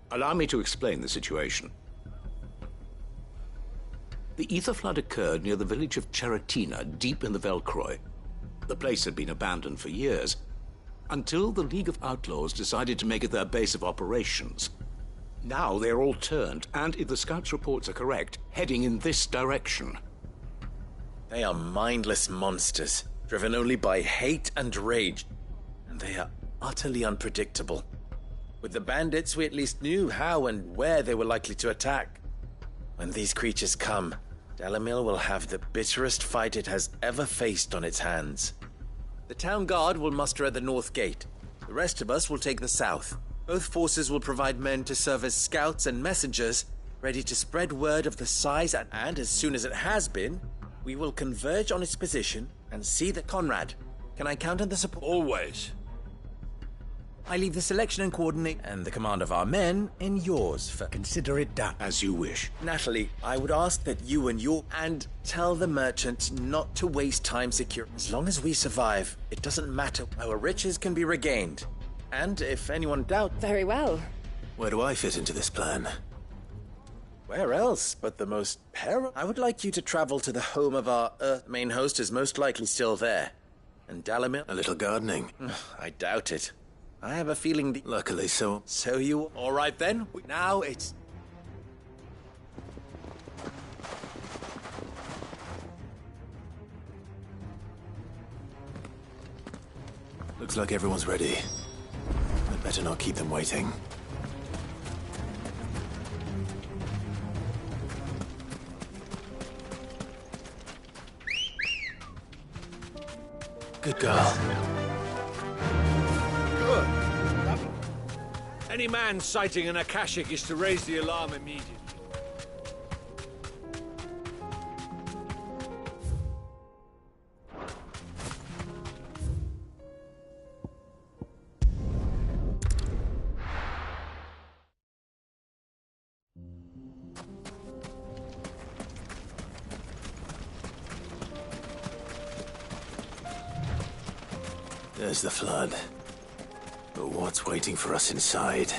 Allow me to explain the situation. The ether flood occurred near the village of Cheratina, deep in the Velcroy. The place had been abandoned for years, until the League of Outlaws decided to make it their base of operations. Now they're all turned, and if the scouts' reports are correct, heading in this direction. They are mindless monsters, driven only by hate and rage. And they are utterly unpredictable. With the bandits, we at least knew how and where they were likely to attack. When these creatures come, Dalamil will have the bitterest fight it has ever faced on its hands. The town guard will muster at the north gate. The rest of us will take the south. Both forces will provide men to serve as scouts and messengers, ready to spread word of the size, and as soon as it has been, we will converge on its position and see that Conrad. Can I count on the support? Always. I leave the selection and coordinate and the command of our men in yours for... Consider it done. As you wish. Natalie, I would ask that you and tell the merchant not to waste time securing. As long as we survive, it doesn't matter. Our riches can be regained. And if anyone doubts... Very well. Where do I fit into this plan? Where else but the most peril? I would like you to travel to the home of our main host is most likely still there. And Dalamil... A little gardening? I doubt it. I have a feeling... Luckily so. So you... All right then. Now it's... Looks like everyone's ready. I'd better not keep them waiting. Good girl. Any man sighting an Akashic is to raise the alarm immediately. There's the flood. But what's waiting for us inside?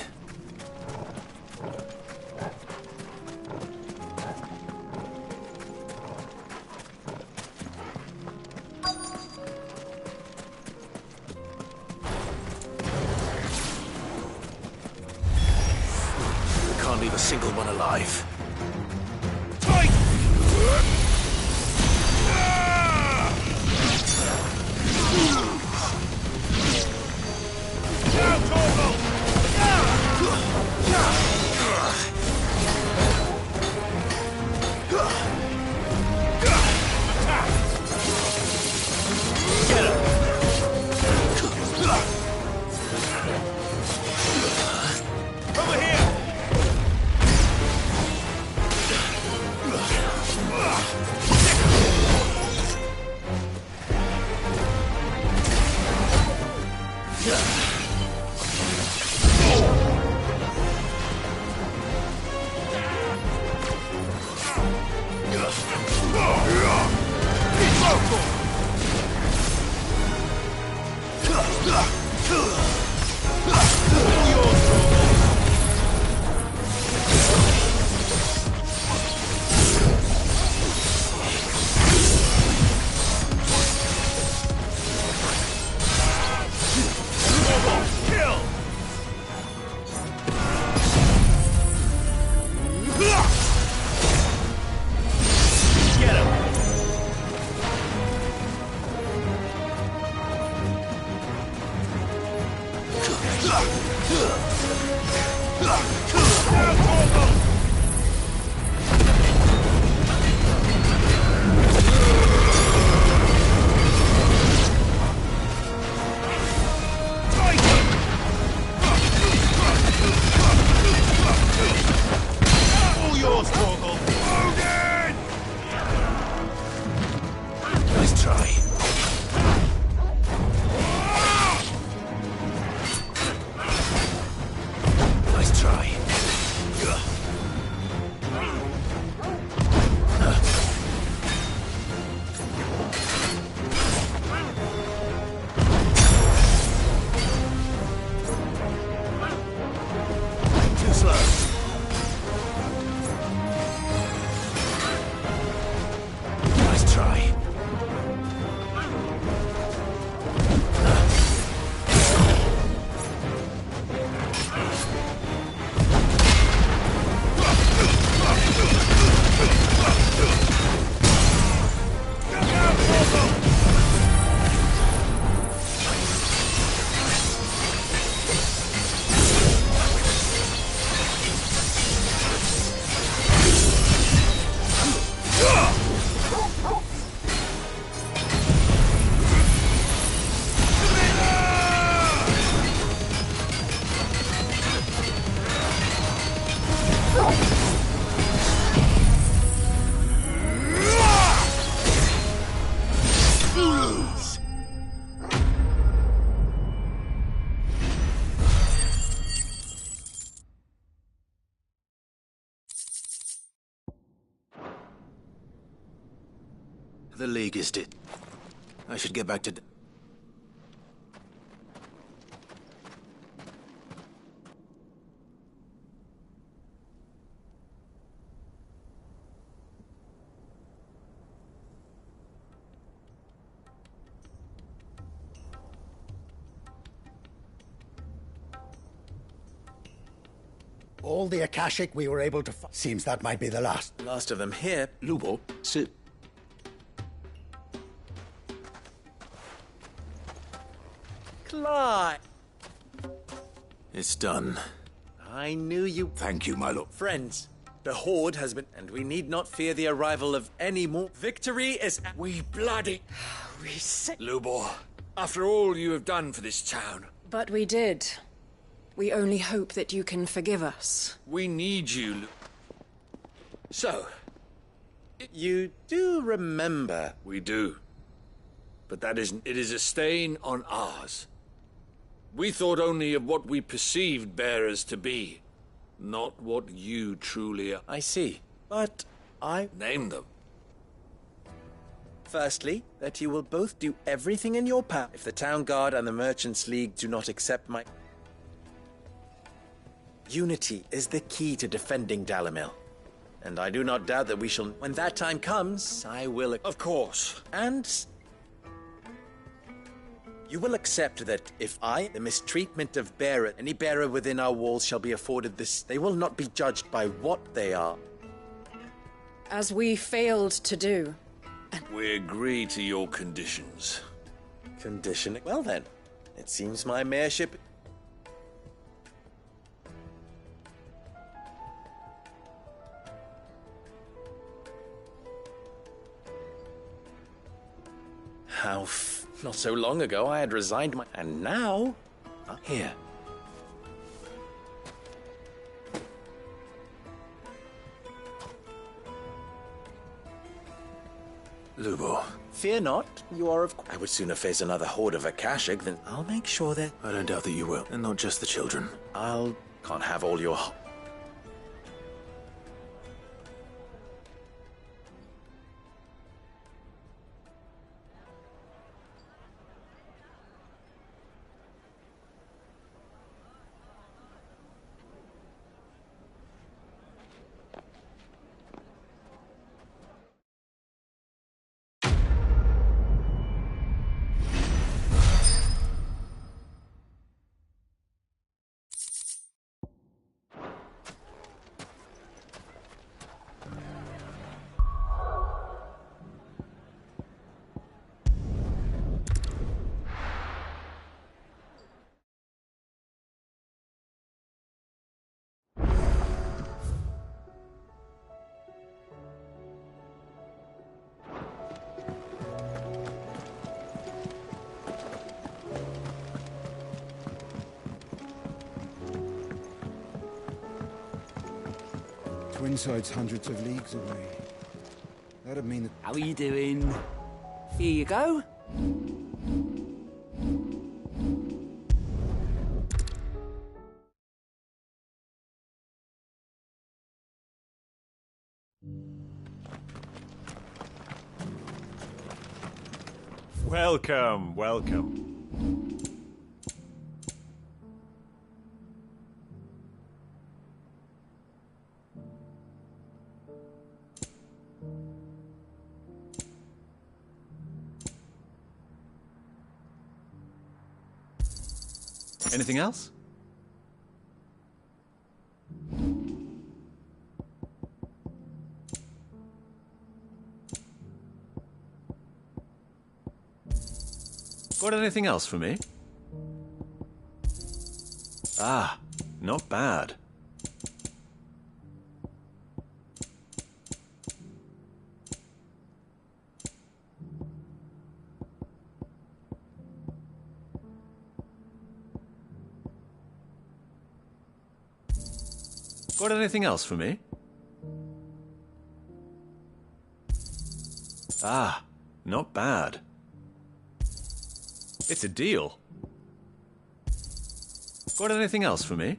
We can't leave a single one alive. All yours, Torgal. Odin! Nice try. Nice try. Too slow. Nice try. The League is dead. I should get back to... All the Akashic we were able to find. Seems that might be the last. Last of them here. Lubo, sit. Clyde! It's done. I knew you... Thank you, my lord. Friends, the Horde has been... And we need not fear the arrival of any more. Victory is... We bloody... We sick... Lubor, after all you have done for this town... But we did. We only hope that you can forgive us. We need you, So... You do remember... We do. But that isn't... It is a stain on ours. We thought only of what we perceived bearers to be, not what you truly are. I see. But I... Name them. Firstly, that you will both do everything in your power if the Town Guard and the Merchants League do not accept my... Unity is the key to defending Dalimil. And I do not doubt that we shall... When that time comes, I will... Of course. And... You will accept that if I, the mistreatment of bearer, any bearer within our walls shall be afforded this, they will not be judged by what they are. As we failed to do. We agree to your conditions. Conditioning? Well then, it seems my mayorship... How not so long ago I had resigned my... And now... Here. Lubo. Fear not, you are of... I would sooner face another horde of Akashic than... I'll make sure that... I don't doubt that you will. And not just the children. Can't have all your... Twinside's hundreds of leagues away. That'd mean that... How are you doing? Here you go. Welcome, welcome. Anything else? Got anything else for me? Ah, not bad. Got anything else for me? Ah, not bad. It's a deal. Got anything else for me?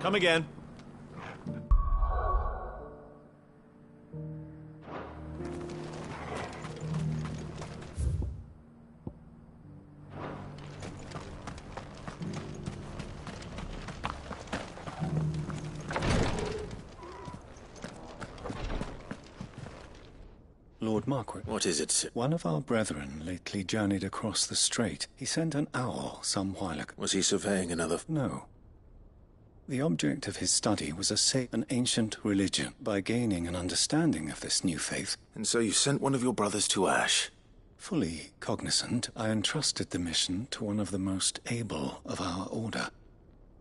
Come again. Lord Marquis. What is it? One of our brethren lately journeyed across the strait. He sent an owl some while ago. Was he surveying another? No. The object of his study was an ancient religion. By gaining an understanding of this new faith... And so you sent one of your brothers to Ash? Fully cognizant, I entrusted the mission to one of the most able of our order.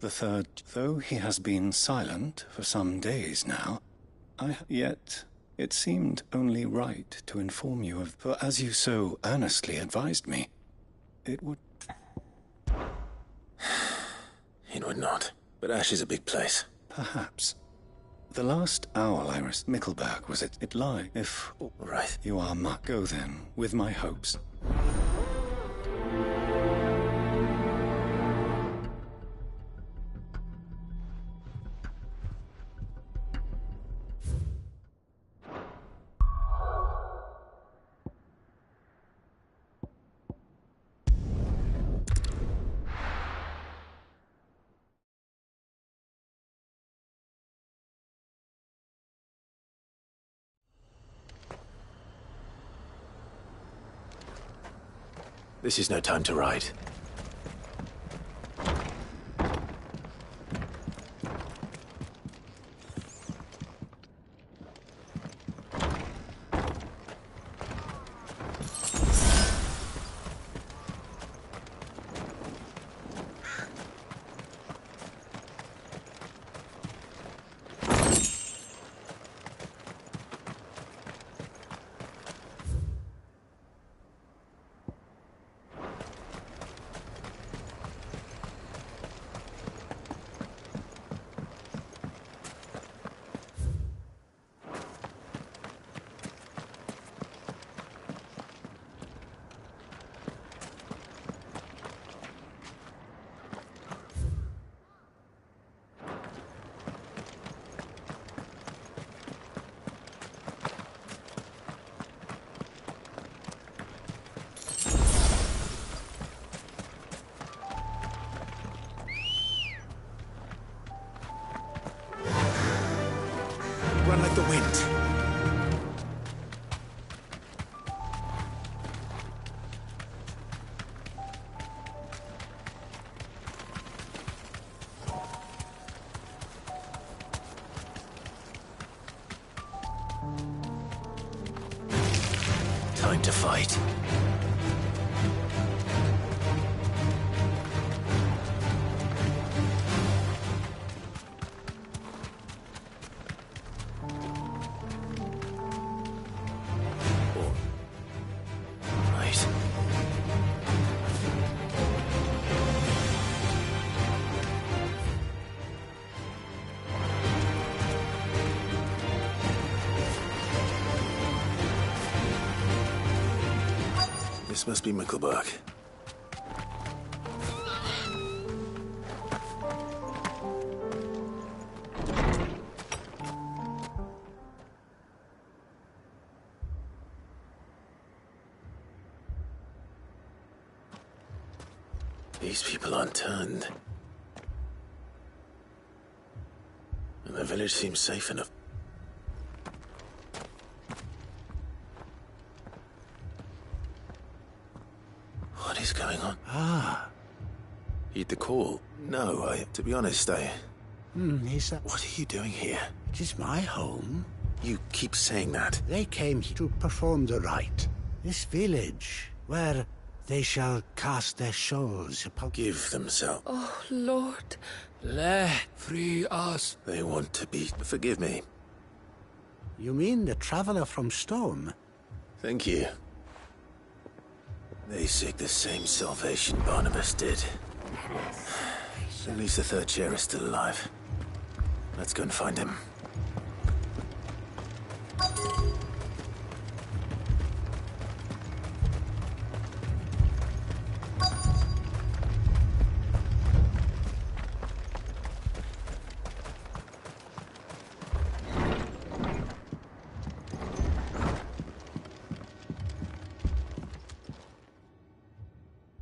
The third, though he has been silent for some days now, yet it seemed only right to inform you of... For as you so earnestly advised me, it would... It would not. But Ash is a big place. Perhaps. The last owl I received, Mickleburg, was it? It lie. If... Right. You are much. Go then, with my hopes. This is no time to ride. Run like the wind. Time to fight. This must be Mickleburg. These people aren't turned. And the village seems safe enough. What is going on? Ah. Heed the call. No, to be honest, Is that... What are you doing here? It is my home. You keep saying that. They came here to perform the rite. This village, where they shall cast their souls upon... Give themselves. Oh, Lord. Let free us. They want to be... Forgive me. You mean the traveler from Stone? Thank you. They seek the same salvation Barnabas did. At least the third chair is still alive. Let's go and find him.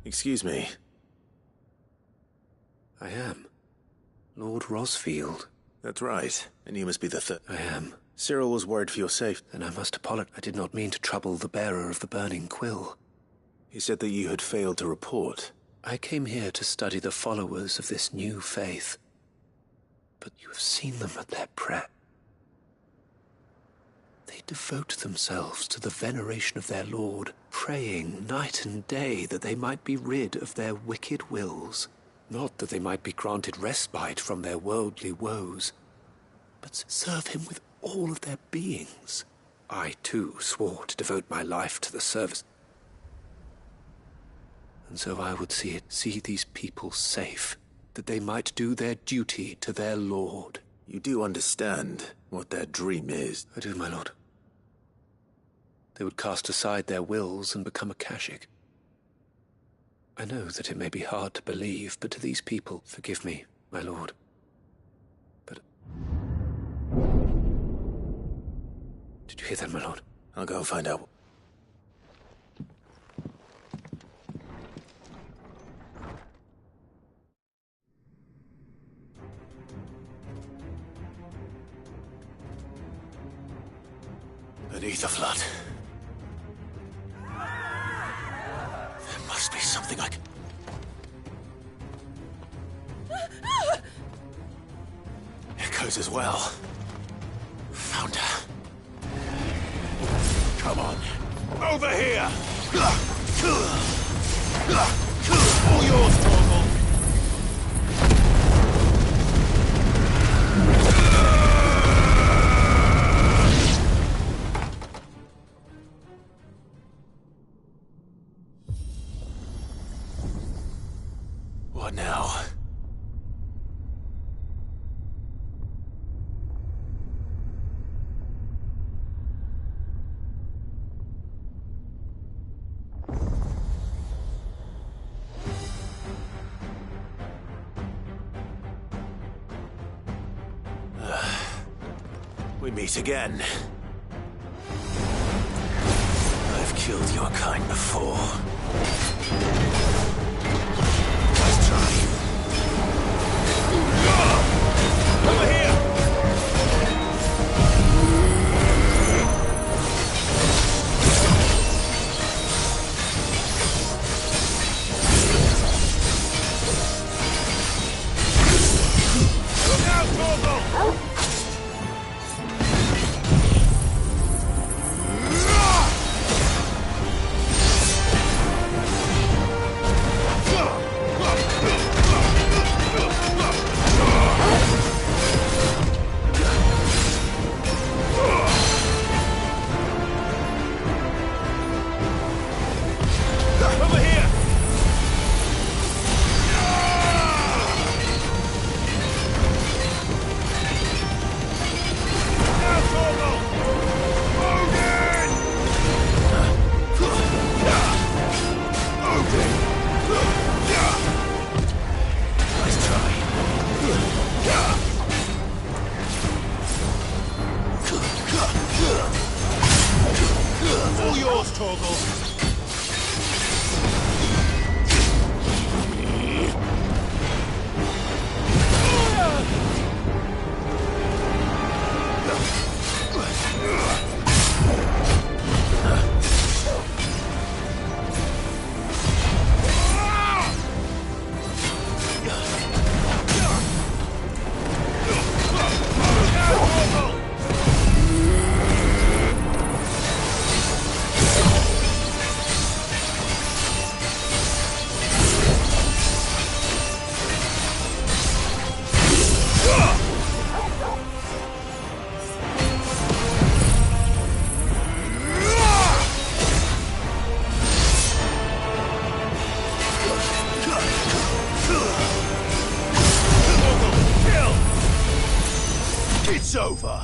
Excuse me. I am. Lord Rosfield. That's right. And you must be the third. I am. Cyril was worried for your safety. Then I must apologize. I did not mean to trouble the bearer of the burning quill. He said that you had failed to report. I came here to study the followers of this new faith. But you have seen them at their prayer. They devote themselves to the veneration of their Lord, praying night and day that they might be rid of their wicked wills. Not that they might be granted respite from their worldly woes, but serve him with all of their beings. I, too, swore to devote my life to the service. And so I would see these people safe, that they might do their duty to their Lord. You do understand what their dream is? I do, my lord. They would cast aside their wills and become Akashic. I know that it may be hard to believe, but to these people, forgive me, my lord. But... Did you hear that, my lord? I'll go and find out. Beneath the flood. There must be something I can... Echoes as well. Found her. Come on. Over here! All yours, Torgal! What now? We meet again. I've killed your kind before. Nice try. Over here! Look out, Torgal! Torgal. It's over.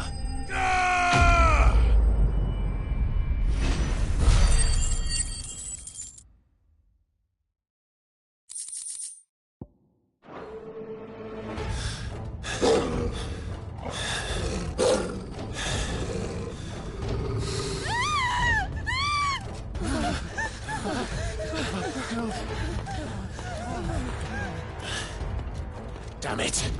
Damn it.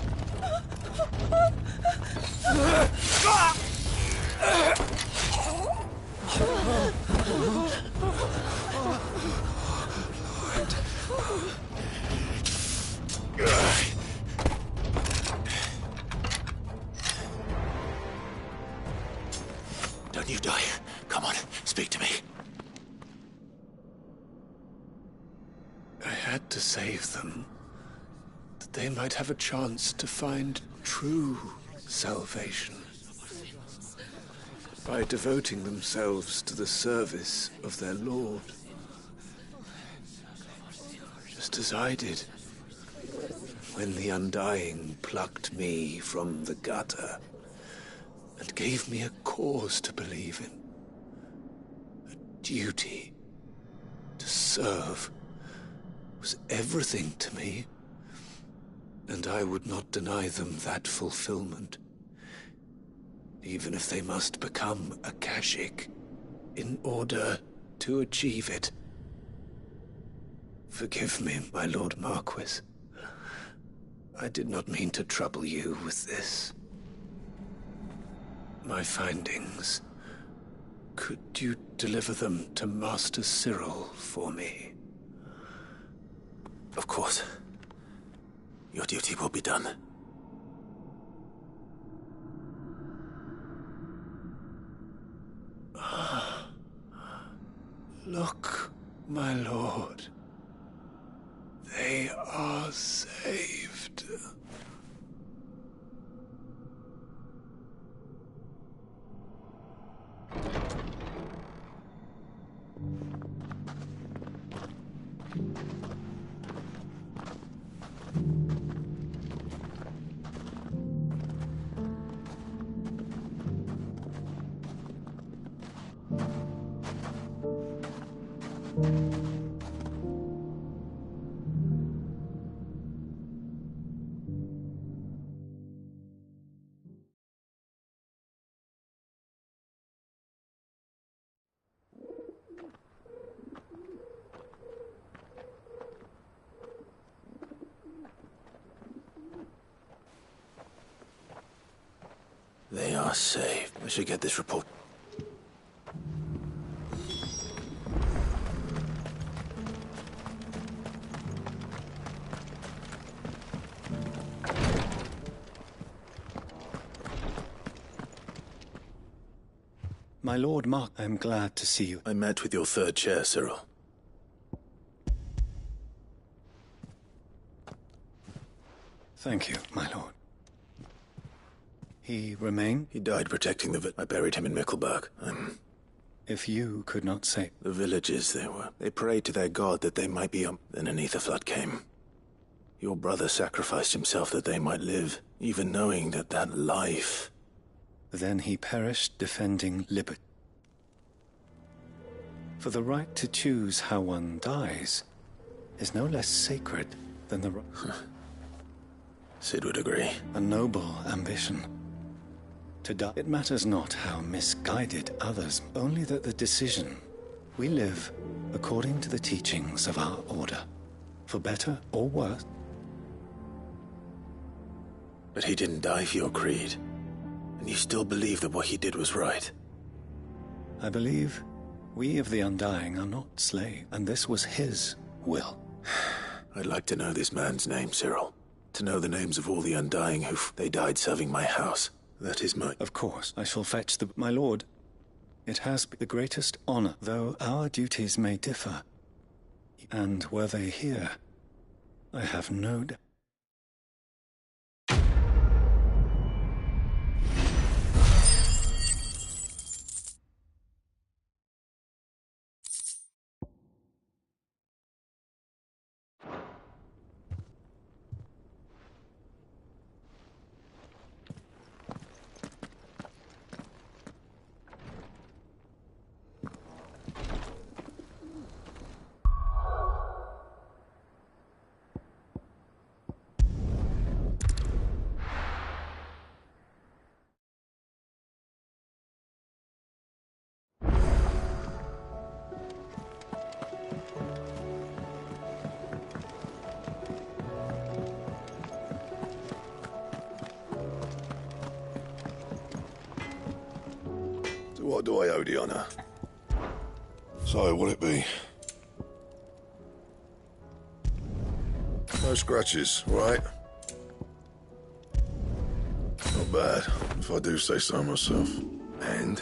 Don't you die. Come on, speak to me. I had to save them, that they might have a chance to find true salvation by devoting themselves to the service of their Lord, just as I did when the Undying plucked me from the gutter and gave me a cause to believe in. A duty to serve was everything to me, and I would not deny them that fulfillment, even if they must become a Kashik in order to achieve it. Forgive me, my Lord Marquis. I did not mean to trouble you with this. My findings. Could you deliver them to Master Cyril for me? Of course. Your duty will be done. Look, my lord. They are saved. They are saved. I should get this report. My Lord Mark, I am glad to see you. I met with your third chair, Cyril. Thank you, my lord. He remained? He died protecting the I buried him in Mickelberg. If you could not say... The villages they were. They prayed to their god that they might be Then an ether flood came. Your brother sacrificed himself that they might live, even knowing that life... Then he perished defending liberty. For the right to choose how one dies is no less sacred than the... Sid would agree. A noble ambition. To die, it matters not how misguided others, only that the decision We live according to the teachings of our order, for better or worse. But he didn't die for your creed, and you still believe that what he did was right. I believe we of the Undying are not slaves, and this was his will. I'd like to know this man's name, Cyril. To know the names of all the Undying they died serving my house. That is my... Of course, I shall fetch my lord. It has the greatest honor, though our duties may differ. And were they here, I have no doubt. What do I owe the honor? So, what'll it be? No scratches, right? Not bad, if I do say so myself. And?